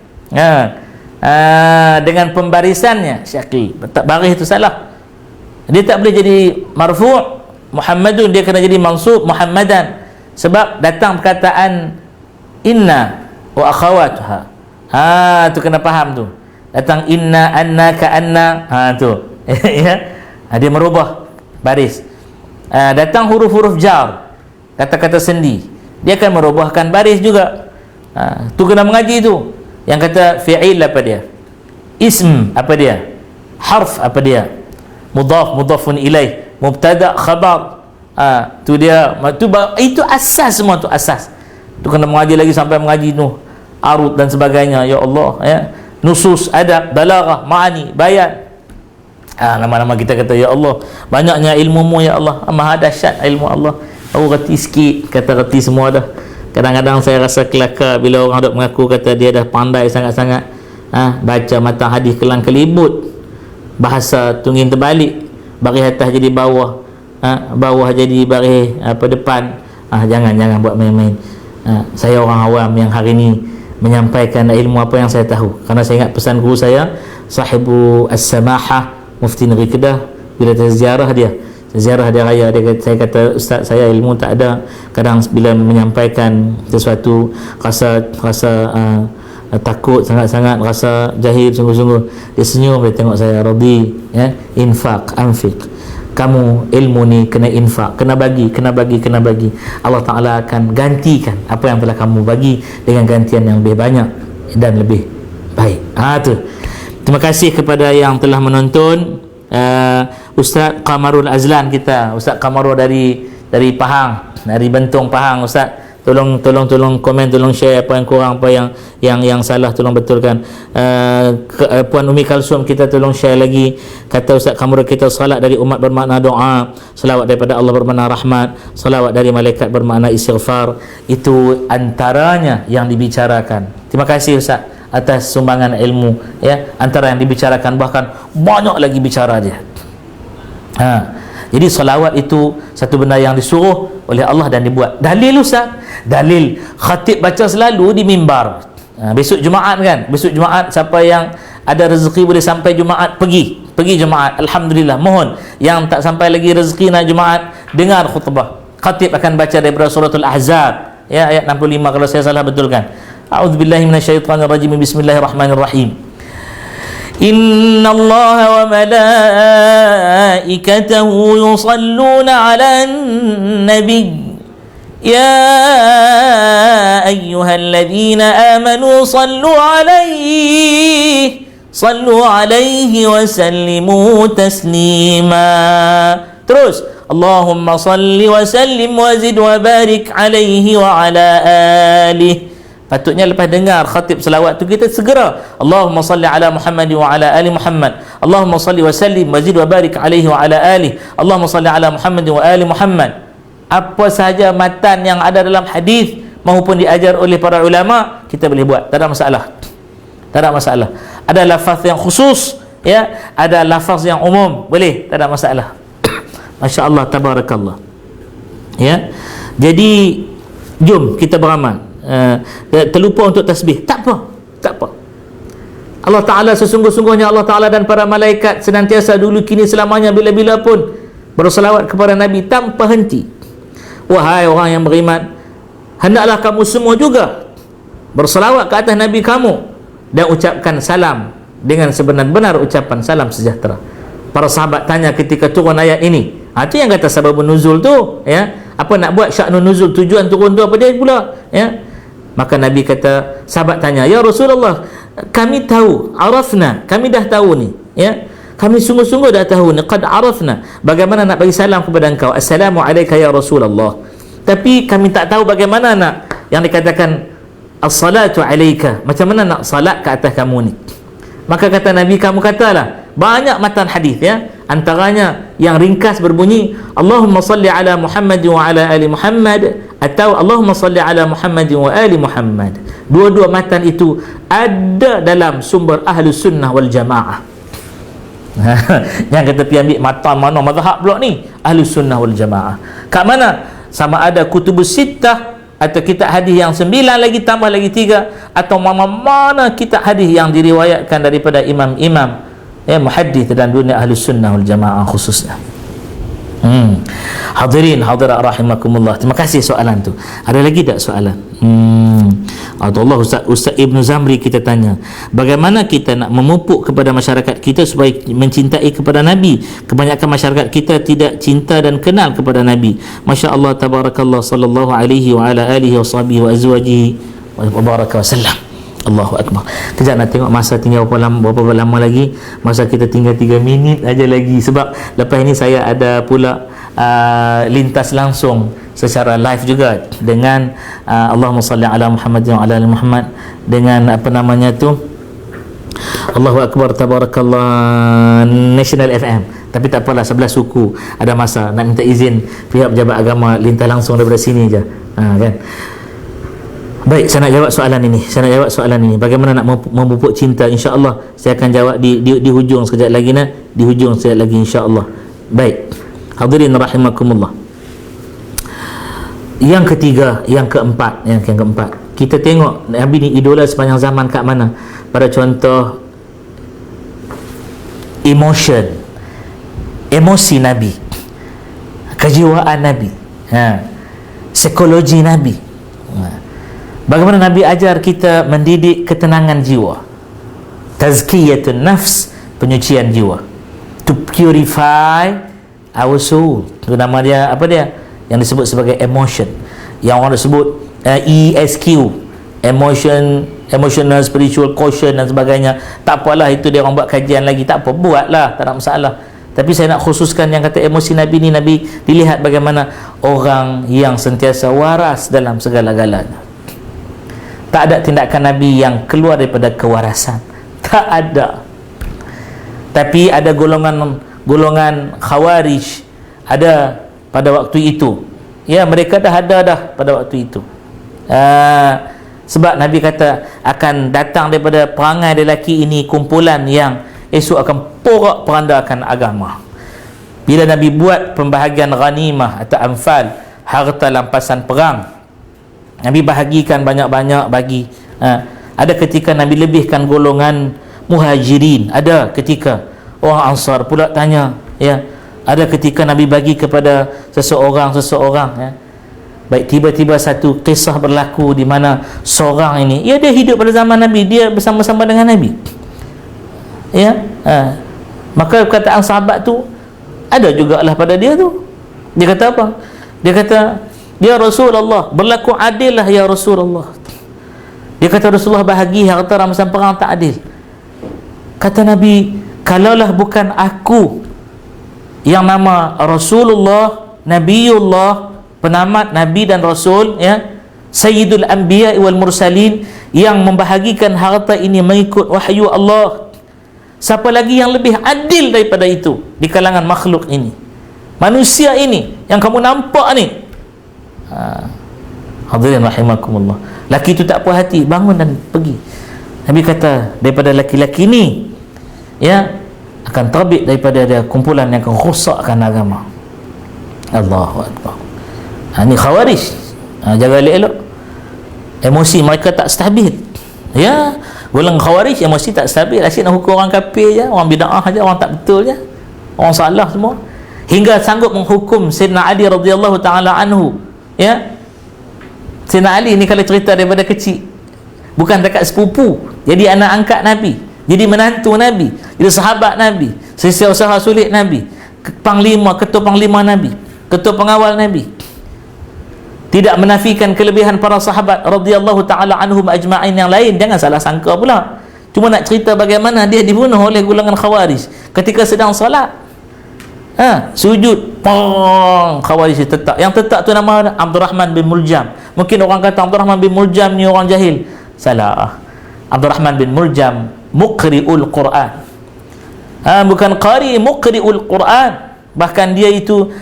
[SPEAKER 1] dengan pembarisannya. Syakil baris itu salah. Dia tak boleh jadi marfu' Muhammadun, dia kena jadi mansub Muhammadan, sebab datang perkataan inna wa akhawatuha. Tu kena faham tu. Datang inna, anna, ka'anna, tu ya. Dia merubah baris. Datang huruf-huruf jar, kata-kata sendi, dia akan merubahkan baris juga. Tu kena mengaji tu. Yang kata fi'il apa dia? Ism apa dia? Harf apa dia? mudhafun ilaih, mubtada khabar. Tu dia, itu asas, semua tu asas. Tu kena mengaji lagi sampai mengaji Nuh, arut dan sebagainya. Ya Allah, ya, nusus, adab, balaghah, ma'ani, bayan. Nama-nama kita kata ya Allah, banyaknya ilmu-Mu ya Allah, maha dahsyat ilmu Allah. Aku reti sikit, kata reti semua dah. Kadang-kadang saya rasa kelakar bila orang dok mengaku kata dia dah pandai sangat-sangat. Baca matan hadis kelang kelibut, bahasa tungin terbalik, baris atas jadi bawah, bawah jadi baris depan. Jangan buat main-main. Saya orang awam yang hari ini menyampaikan ilmu apa yang saya tahu, kerana saya ingat pesan guru saya, sahibu as-samahah, Mufti Negeri Kedah, bila ziarah dia raya, saya kata, ustaz, saya ilmu tak ada, kadang bila menyampaikan sesuatu rasa takut sangat-sangat, rasa jahil sungguh-sungguh. Dia senyum, dia tengok saya, Radhi, ya, infaq, anfiq, kamu ilmu ni kena infak, kena bagi. Allah Ta'ala akan gantikan apa yang telah kamu bagi dengan gantian yang lebih banyak dan lebih baik. Tu. Terima kasih kepada yang telah menonton. Ustaz Qamarul Azlan kita, Ustaz Qamarul dari Pahang, dari Bentong Pahang. Ustaz, tolong komen, tolong share apa yang kurang, apa yang salah, tolong betulkan. Puan Umi Kalsum kita tolong share lagi. Kata Ustaz Qamarul, kita salat dari umat bermakna doa, salawat daripada Allah bermakna rahmat, salawat dari malaikat bermakna istighfar. Itu antaranya yang dibicarakan. Terima kasih Ustaz atas sumbangan ilmu, ya, antara yang dibicarakan, bahkan banyak lagi bicara dia. Jadi salawat itu satu benda yang disuruh oleh Allah dan dibuat. Dalil Ustaz, dalil khatib baca selalu di mimbar. Besok Jumaat kan, besok Jumaat siapa yang ada rezeki boleh sampai Jumaat, pergi Jumaat. Alhamdulillah. Mohon yang tak sampai lagi rezeki nak Jumaat, dengar khutbah. Khatib akan baca daripada suratul Ahzab, ya, ayat 65 kalau saya salah betulkan. A'udzubillahi minasyaitonirrajim. Bismillahirrahmanirrahim. Innallaha wa malaikatahu yusalluna 'alan nabiy ya ayyuhalladzina amanu sallu 'alaihi wa sallimu taslima. Terus, Allahumma salli wa sallim wa zid wa barik 'alaihi wa 'ala alihi. Patutnya lepas dengar khatib selawat tu kita segera Allahumma salli ala Muhammad wa ala ali Muhammad, Allahumma salli wa sallim wa zid wa barik alaihi wa ala alihi, Allahumma salli ala Muhammad wa ali Muhammad. Apa sahaja matan yang ada dalam hadis maupun diajar oleh para ulama, kita boleh buat, tak ada masalah. Ada lafaz yang khusus, ya, ada lafaz yang umum, boleh, tak ada masalah. Masya-Allah, tabarakallah. Ya. Jadi jom kita beramal. Terlupa untuk tasbih, tak apa. Allah Ta'ala sesungguh-sungguhnya Allah Ta'ala dan para malaikat senantiasa dulu, kini, selamanya, bila-bila pun berselawat kepada Nabi tanpa henti. Wahai orang yang beriman, hendaklah kamu semua juga berselawat ke atas Nabi kamu dan ucapkan salam dengan sebenar-benar ucapan salam sejahtera. Para sahabat tanya ketika turun ayat ini, itu yang kata sababun nuzul tu, ya, apa nak buat sya'nun nuzul, tujuan turun tu apa dia pula, ya. Maka Nabi kata, sahabat tanya, ya Rasulullah, kami tahu, arafna, kami dah tahu ni, ya, kami sungguh-sungguh dah tahu ni, qad arafna, bagaimana nak bagi salam kepada engkau, assalamu alayka ya Rasulullah, tapi kami tak tahu bagaimana nak yang dikatakan as-salatu alayka, macam mana nak salat ke atas kamu ni. Maka kata Nabi, kamu katalah, banyak matan hadis, ya, antaranya yang ringkas berbunyi Allahumma salli ala Muhammad wa ala ali Muhammad, atau Allahumma salli ala Muhammad wa ali Muhammad. Dua-dua matan itu ada dalam sumber Ahlus Sunnah wal Jamaah. Yang kata pi ambil matan mana mazhab pula ni, Ahlus Sunnah wal Jamaah. Kat mana? Sama ada Kutubus Sittah atau kitab hadis yang 9 lagi tambah lagi 3, atau mana kitab hadis yang diriwayatkan daripada imam-imam, ya, muhaddis dan dunia Ahlus Sunnah wal Jamaah khususnya. Hadirin hadirat rahimakumullah. Terima kasih soalan tu. Ada lagi tak soalan? Allah, Ustaz Ibnu Zamri kita tanya, bagaimana kita nak memupuk kepada masyarakat kita supaya mencintai kepada Nabi? Kebanyakan masyarakat kita tidak cinta dan kenal kepada Nabi. Masya Allah, tabarakallah, sallallahu alaihi wa ala alihi wa sahbihi wa azwajihi wa baraka wa sallam. Allahu Akbar. Kejap nak tengok masa tinggal berapa lama lagi. Masa kita tinggal 3 minit aja lagi. Sebab lepas ini saya ada pula lintas langsung secara live juga dengan Allahumma salli ala Muhammad wa ala ali Muhammad, dengan apa namanya tu, Allahu Akbar tabarakallah, National FM. Tapi tak apalah, 11 suku ada masa nak minta izin pihak pejabat agama lintas langsung daripada sini je, kan. Baik, saya nak jawab soalan ini. Bagaimana nak memupuk cinta? InsyaAllah saya akan jawab di hujung sekejap lagi, insyaAllah. Baik, hadirin rahimakumullah. Yang ketiga, yang keempat, kita tengok Nabi ni idola sepanjang zaman kat mana? Pada contoh emosi Nabi, kejiwaan Nabi, psikologi Nabi. Bagaimana Nabi ajar kita mendidik ketenangan jiwa, tazkiyatun nafs, penyucian jiwa, to purify our soul. Itu nama dia, apa dia yang disebut sebagai emotion, yang orang sebut ESQ, emotional spiritual quotient dan sebagainya. Tak apalah, itu dia orang buat kajian lagi, tak apa, buatlah, tak ada masalah. Tapi saya nak khususkan yang kata emosi Nabi ni, Nabi dilihat bagaimana orang yang sentiasa waras dalam segala-galanya. Tak ada tindakan Nabi yang keluar daripada kewarasan, tak ada. Tapi ada golongan Khawarij ada pada waktu itu, ya, mereka dah ada pada waktu itu. Sebab Nabi kata akan datang daripada perangai lelaki ini kumpulan yang esok akan porak-porandakan agama. Bila Nabi buat pembahagian ghanimah atau anfal, harta rampasan perang, Nabi bahagikan banyak-banyak bagi. Ada ketika Nabi lebihkan golongan muhajirin, ada ketika orang Ansar pula tanya, ya. Ada ketika Nabi bagi kepada seseorang, ya. Baik, tiba-tiba satu kisah berlaku di mana seorang ini, ya, dia hidup pada zaman Nabi, dia bersama-sama dengan Nabi, ya. Maka perkataan sahabat tu ada jugalah pada dia tu. Dia kata apa? Dia kata, ya Rasulullah, berlaku adil lah ya Rasulullah. Dia kata, Rasulullah bahagi harta rampasan perang tak adil. Kata Nabi, kalaulah bukan aku yang nama Rasulullah, Nabiullah, penamat Nabi dan Rasul, ya, Sayyidul Anbiya wal Mursalin, yang membahagikan harta ini mengikut wahyu Allah, siapa lagi yang lebih adil daripada itu di kalangan makhluk ini, manusia ini yang kamu nampak ni? Hadirin rahimakumullah. Laki itu tak puas hati, bangun dan pergi. Nabi kata, daripada laki-laki ni, ya, akan terbit daripada dia kumpulan yang akan rosakkan agama. Allahu Akbar. Ini Khawarij. Jaga elok-elok. Emosi mereka tak stabil, ya. Golongan Khawarij emosi tak stabil, asyik nak hukum orang kafir je, orang bid'ah je, orang tak betul je, orang salah semua, hingga sanggup menghukum Sayyidina Ali radhiyallahu ta'ala anhu, ya. Sayyidina Ali ni kalau cerita daripada kecil, bukan dekat sepupu, jadi anak angkat Nabi, jadi menantu Nabi, jadi sahabat Nabi, sesiapa usaha sulit Nabi, ketua panglima Nabi, ketua pengawal Nabi. Tidak menafikan kelebihan para sahabat radhiyallahu ta'ala anhum ajma'in yang lain, jangan salah sangka pula. Cuma nak cerita bagaimana dia dibunuh oleh golongan Khawarij ketika sedang solat. Sujud, pong, Khawarij tetap. Yang tetap tu nama Abdurrahman bin Muljam. Mungkin orang kata Abdurrahman bin Muljam ni orang jahil. Salah. Abdurrahman bin Muljam muqri'ul Quran. Bukan qari, muqri'ul Quran. Bahkan dia itu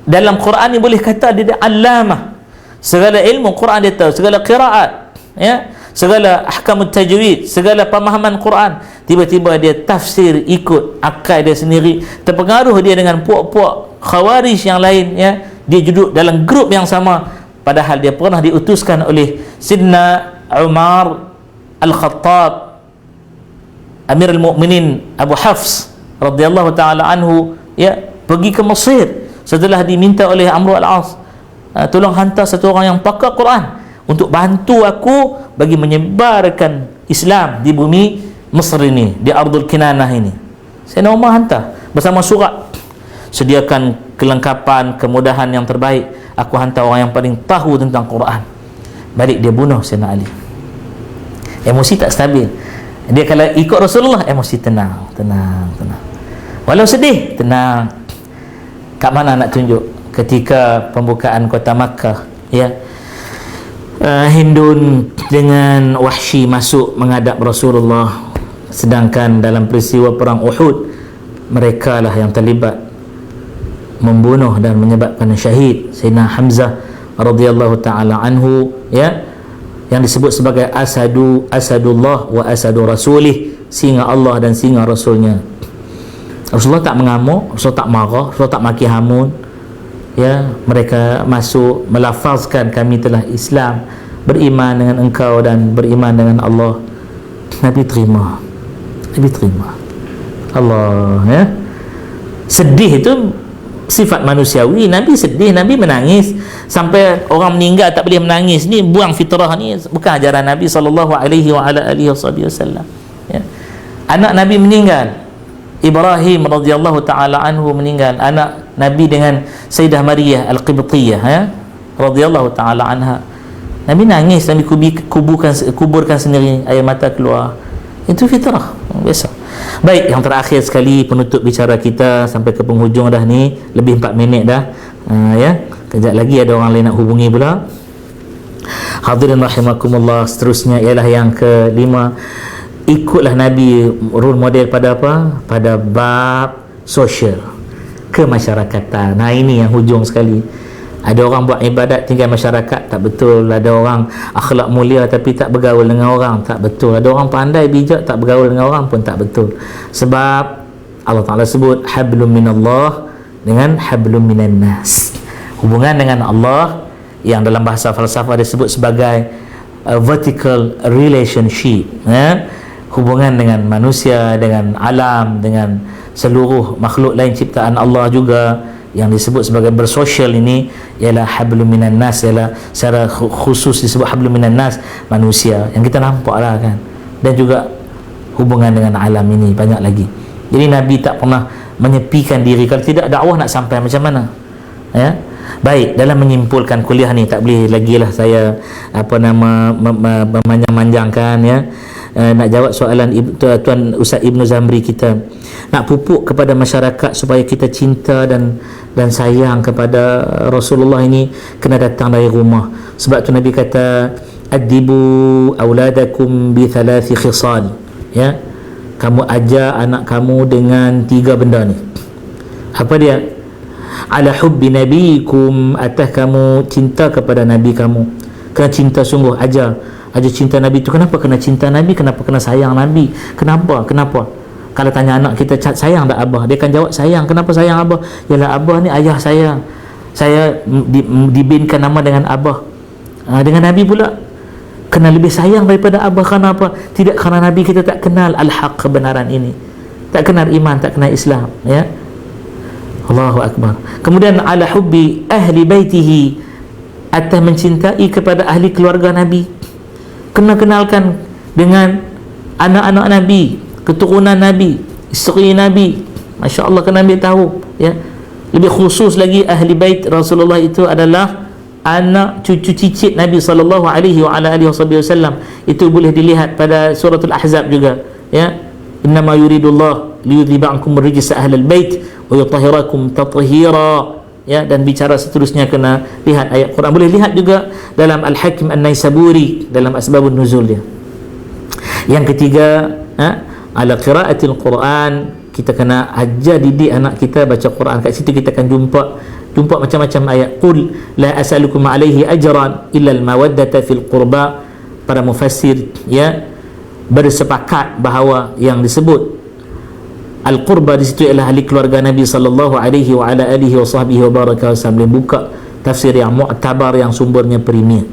[SPEAKER 1] dalam Quran ni boleh kata dia allamah. Segala ilmu Quran dia tahu, segala qiraat, ya, segala ahkamut tajwid, segala pemahaman Quran. Tiba-tiba dia tafsir ikut akal dia sendiri, terpengaruh dia dengan puak-puak Khawarij yang lain, ya. Dia duduk dalam grup yang sama, padahal dia pernah diutuskan oleh Sidna Umar Al-Khattab, Amirul Mukminin Abu Hafs radhiyallahu ta'ala anhu, ya, pergi ke Mesir setelah diminta oleh Amr al-As, tolong hantar satu orang yang pakar Quran untuk bantu aku bagi menyebarkan Islam di bumi Mesir ini, di Ardul Kinanah ini. Sayyidina Umar hantar bersama surat, sediakan kelengkapan, kemudahan yang terbaik, aku hantar orang yang paling tahu tentang Quran. Balik dia bunuh Sayyidina Ali. emosi tak stabil. Dia kalau ikut Rasulullah, emosi tenang. Walau sedih, tenang. Kat mana nak tunjuk? Ketika pembukaan kota Makkah, ya, Hindun dengan Wahsy masuk menghadap Rasulullah, sedangkan dalam peristiwa perang Uhud mereka lah yang terlibat membunuh dan menyebabkan syahid Sayyidina Hamzah radhiyallahu taala anhu, ya, yang disebut sebagai asadullah wa asadu rasulih, singa Allah dan singa Rasulnya. Rasulullah tak mengamuk, Rasulullah tak marah, Rasulullah tak maki hamun, ya. Mereka masuk melafazkan kami telah Islam, beriman dengan engkau dan beriman dengan Allah. Nabi terima Allah, ya. Sedih itu sifat manusiawi. Nabi sedih, Nabi menangis. Sampai orang meninggal tak boleh menangis, ni buang fitrah, ni bukan ajaran Nabi sallallahu alaihi wa ala alihi wasallam, ya. Anak Nabi meninggal, Ibrahim radhiyallahu taala anhu meninggal, anak Nabi dengan Sayyidah Maryah Al-Qibtiyah, ya, radhiyallahu taala anha. Nabi nangis, Nabi kuburkan sendiri, air mata keluar. Itu fitrah biasa. Baik, yang terakhir sekali penutup bicara kita sampai ke penghujung dah ni, lebih 4 minit dah. Ya, kejap lagi ada orang lain nak hubungi pula. Hadirin rahimakumullah, seterusnya ialah yang kelima. Ikutlah Nabi role model pada apa? Pada bab sosial, kemasyarakatan. Nah, ini yang hujung sekali. Ada orang buat ibadat tinggal masyarakat, tak betul. Ada orang akhlak mulia tapi tak bergaul dengan orang, tak betul. Ada orang pandai bijak tak bergaul dengan orang pun tak betul. Sebab Allah Ta'ala sebut hablum minallah dengan hablum minan nas. Hubungan dengan Allah yang dalam bahasa falsafah disebut sebagai vertical relationship, ya? Hubungan dengan manusia, dengan alam, dengan seluruh makhluk lain ciptaan Allah juga, yang disebut sebagai bersosial ini ialah hablum minan nas, ialah secara khusus disebut hablum minan nas, manusia yang kita nampak lah kan, dan juga hubungan dengan alam ini banyak lagi. Jadi Nabi tak pernah menyepikan diri. Kalau tidak, dakwah nak sampai macam mana, ya? Baik, dalam menyimpulkan kuliah ni, tak boleh lagi lah saya memanjang-manjangkan, ya. Nak jawab soalan Tuan Ustaz Ibnu Zamri kita, nak pupuk kepada masyarakat supaya kita cinta dan sayang kepada Rasulullah ini kena datang dari rumah. Sebab tu Nabi kata adibu auladakum bi thalathi khisal, ya, kamu ajar anak kamu dengan 3 benda ni. Apa dia? Ala hubbi nabikum, atas kamu cinta kepada Nabi kamu, kena cinta sungguh, ajar cinta Nabi tu. Kenapa kena cinta Nabi? Kenapa kena sayang Nabi? Kenapa? Kalau tanya anak kita, sayang tak Abah? Dia akan jawab sayang. Kenapa sayang Abah? Yalah, Abah ni ayah saya dibinkan nama dengan Abah. Dengan Nabi pula kena lebih sayang daripada Abah. Kerana apa? Tidak kerana Nabi kita tak kenal al-haq, kebenaran ini, tak kenal iman, tak kenal Islam, ya. Allahu Akbar. Kemudian ala hubbi ahli baitihi, atas mencintai kepada ahli keluarga Nabi. Kena kenalkan dengan anak-anak Nabi, keturunan Nabi, isteri Nabi. Masya Allah, kena ambil tahu, ya. Lebih khusus lagi, ahli bait Rasulullah itu adalah anak cucu cicit Nabi sallallahu alaihi wa ala alihi wasallam. Itu boleh dilihat pada suratul Ahzab juga, ya. Innama yuridullah liyudhiba ankum ar-rijsa ahlal bait wa yutahhirakum tathira, ya. Dan bicara seterusnya kena lihat ayat Quran. Boleh lihat juga dalam Al-Hakim An-Naisaburi dalam asbabun nuzul dia. Yang ketiga, ala qiraatil Quran, kita kena ajar didik anak kita baca Quran. Kat situ kita akan jumpa macam-macam ayat. Qul la as'alukum alaihi ajran illa al-mawaddata fil qurba. Para mufassir, ya, bersepakat bahawa yang disebut al-qurba di situ ialah ahli keluarga Nabi sallallahu alaihi wa ala alihi wa sahbihi wa baraka wasallam. Buka tafsir yang mu'tabar, yang sumbernya premier.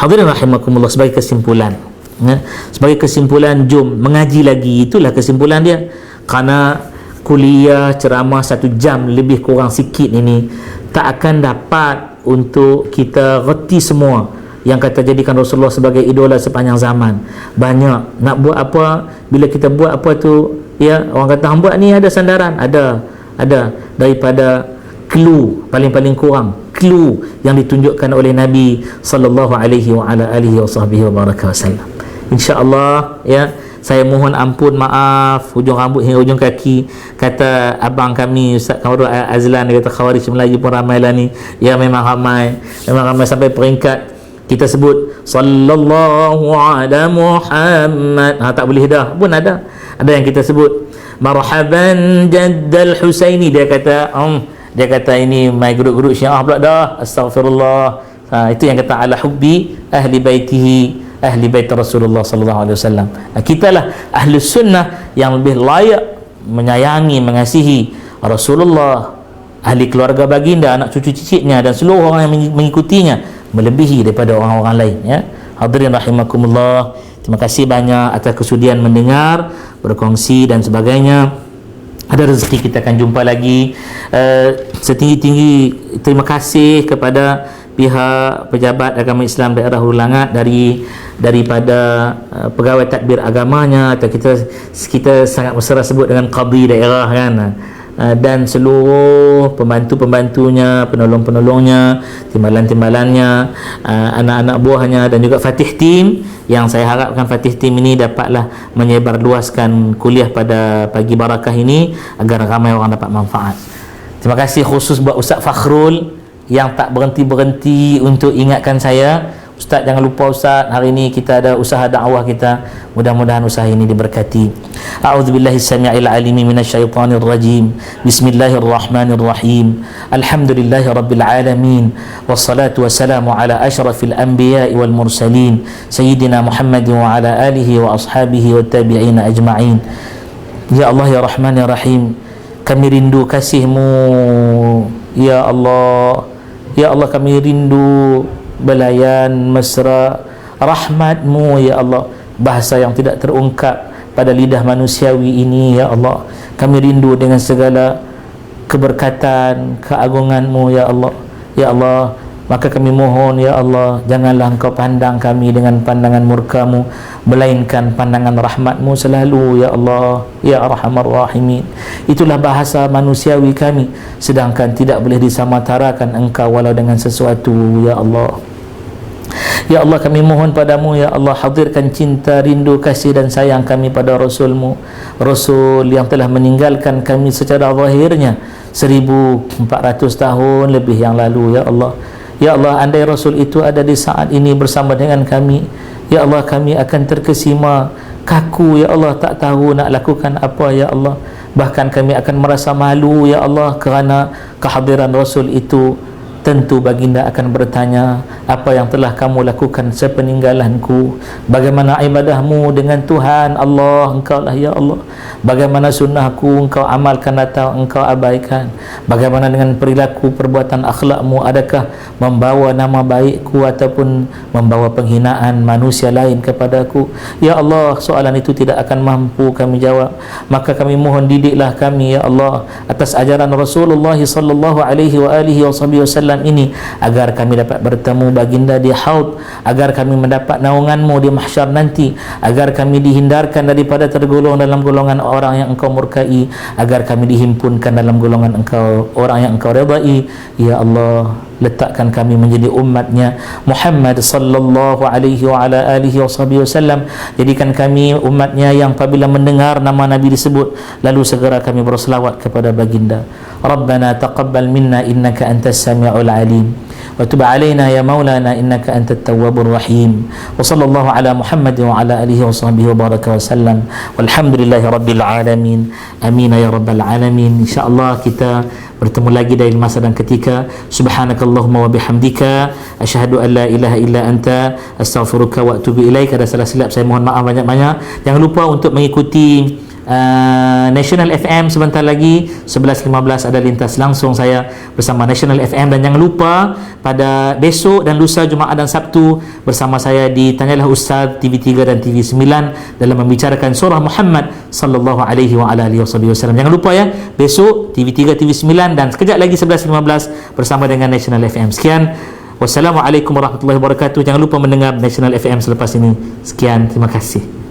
[SPEAKER 1] Hadirin rahimakumullah, sebagai kesimpulan, ya, sebagai kesimpulan, jom mengaji lagi. Itulah kesimpulan dia. Kerana kuliah ceramah 1 jam lebih kurang sikit ini tak akan dapat untuk kita reti semua yang kata jadikan Rasulullah sebagai idola sepanjang zaman. Banyak nak buat apa, bila kita buat apa tu, ya, orang kata hang buat ni ada sandaran, ada daripada clue, paling kurang clue yang ditunjukkan oleh Nabi sallallahu alaihi wa ala alihi wasallam. InsyaAllah ya. Saya mohon ampun, maaf hujung rambut hingga hujung kaki. Kata abang kami Ustaz Kamarul Azlan, dia kata Khawarij Melayu pun ramai lah ni. Ya, memang ramai sampai peringkat kita sebut sallallahu ala Muhammad, tak boleh dah pun ada yang kita sebut marhaban jaddal Husaini. Dia kata ini my guru-guru Syiah pula dah, astagfirullah. Itu yang kata ala hubbi ahli baitihi, ahli bait Rasulullah sallallahu alaihi wasallam. Kita lah ahli sunnah yang lebih layak menyayangi, mengasihi Rasulullah, ahli keluarga baginda, anak cucu cicitnya dan seluruh orang yang mengikutinya, melebihi daripada orang-orang lain ya. Hadirin rahimakumullah, terima kasih banyak atas kesudian mendengar, berkongsi dan sebagainya. Ada rezeki kita akan jumpa lagi. Setinggi-tinggi terima kasih kepada pihak pejabat agama Islam daerah Hulu Langat daripada pegawai tadbir agamanya, atau kita sangat mesra sebut dengan qadi daerah kan, dan seluruh pembantu-pembantunya, penolong-penolongnya, timbalan-timbalannya, anak-anak buahnya, dan juga Fatih Team, yang saya harapkan Fatih Team ini dapatlah menyebarluaskan kuliah pada pagi barakah ini agar ramai orang dapat manfaat. Terima kasih khusus buat Ustaz Fakhrul yang tak berhenti-berhenti untuk ingatkan saya, Ustaz jangan lupa Ustaz, hari ini kita ada usaha dakwah kita, mudah-mudahan usaha ini diberkati. A'udzubillahi samii'il 'aliim minasyaitonir rajim. Bismillahirrahmanirrahim. Alhamdulillahi rabbil alamin, wassalatu wassalamu ala asyrafil anbiya'i wal mursalin sayyidina Muhammadin wa ala alihi wa ashabihi wat tabi'in ajma'in. Ya Allah ya Rahman ya Rahim, kami rindu kasih-Mu ya Allah. Ya Allah, kami rindu belayan mesra rahmat-Mu ya Allah, bahasa yang tidak terungkap pada lidah manusiawi ini ya Allah. Kami rindu dengan segala keberkatan, keagungan-Mu ya Allah. Ya Allah, maka kami mohon ya Allah, janganlah Engkau pandang kami dengan pandangan murka-Mu, melainkan pandangan rahmat-Mu selalu ya Allah ya Arhamar Rahimin. Itulah bahasa manusiawi kami, sedangkan tidak boleh disamatarakan Engkau walau dengan sesuatu ya Allah. Ya Allah, kami mohon padamu ya Allah, hadirkan cinta, rindu, kasih dan sayang kami pada Rasul-Mu, Rasul yang telah meninggalkan kami secara zahirnya 1400 tahun lebih yang lalu ya Allah. Ya Allah, andai Rasul itu ada di saat ini bersama dengan kami, ya Allah, kami akan terkesima, kaku ya Allah, tak tahu nak lakukan apa ya Allah. Bahkan kami akan merasa malu ya Allah kerana kehadiran Rasul itu. Tentu baginda akan bertanya, apa yang telah kamu lakukan sepeninggalanku? Bagaimana ibadahmu dengan Tuhan Allah Engkau lah ya Allah? Bagaimana sunnahku Engkau amalkan atau Engkau abaikan? Bagaimana dengan perilaku perbuatan akhlakmu? Adakah membawa nama baikku ataupun membawa penghinaan manusia lain kepadaku? Ya Allah, soalan itu tidak akan mampu kami jawab. Maka kami mohon, didiklah kami ya Allah atas ajaran Rasulullah sallallahu alaihi wasallam ini, agar kami dapat bertemu baginda di haud, agar kami mendapat naungan-Mu di mahsyar nanti, agar kami dihindarkan daripada tergolong dalam golongan orang yang Engkau murkai, agar kami dihimpunkan dalam golongan Engkau, orang yang Engkau redai ya Allah. Letakkan kami menjadi umatnya Muhammad sallallahu alaihi wa ala alihi wasallam. Jadikan kami umatnya yang apabila mendengar nama Nabi disebut, lalu segera kami berselawat kepada baginda. Rabbana taqabbal minna innaka antas sami'ul alim wa tub alaina ya maulana innaka antat tawwabur rahim. Wa sallallahu ala Muhammad wa ala alihi washabbihi wa baraka wasallam. Walhamdulillahi rabbil alamin. Amin ya rabbal alamin. Insyaallah kita bertemu lagi dari masa dan ketika. Subhanakallahumma wa bihamdika asyhadu an la ilaha illa anta astaghfiruka wa atubu ilaik. Ada salah silap saya mohon maaf banyak-banyak. Jangan lupa untuk mengikuti National FM sebentar lagi 11.15 ada lintas langsung saya bersama National FM. Dan jangan lupa pada besok dan lusa Jumaat dan Sabtu bersama saya di Tanyalah Ustaz TV3 dan TV9 dalam membicarakan surah Muhammad sallallahu alaihi wa ala alihi wasallam. Jangan lupa ya, besok TV3 TV9 dan sekejap lagi 11.15 bersama dengan National FM. Sekian, wassalamualaikum warahmatullahi wabarakatuh. Jangan lupa mendengar National FM selepas ini. Sekian, terima kasih.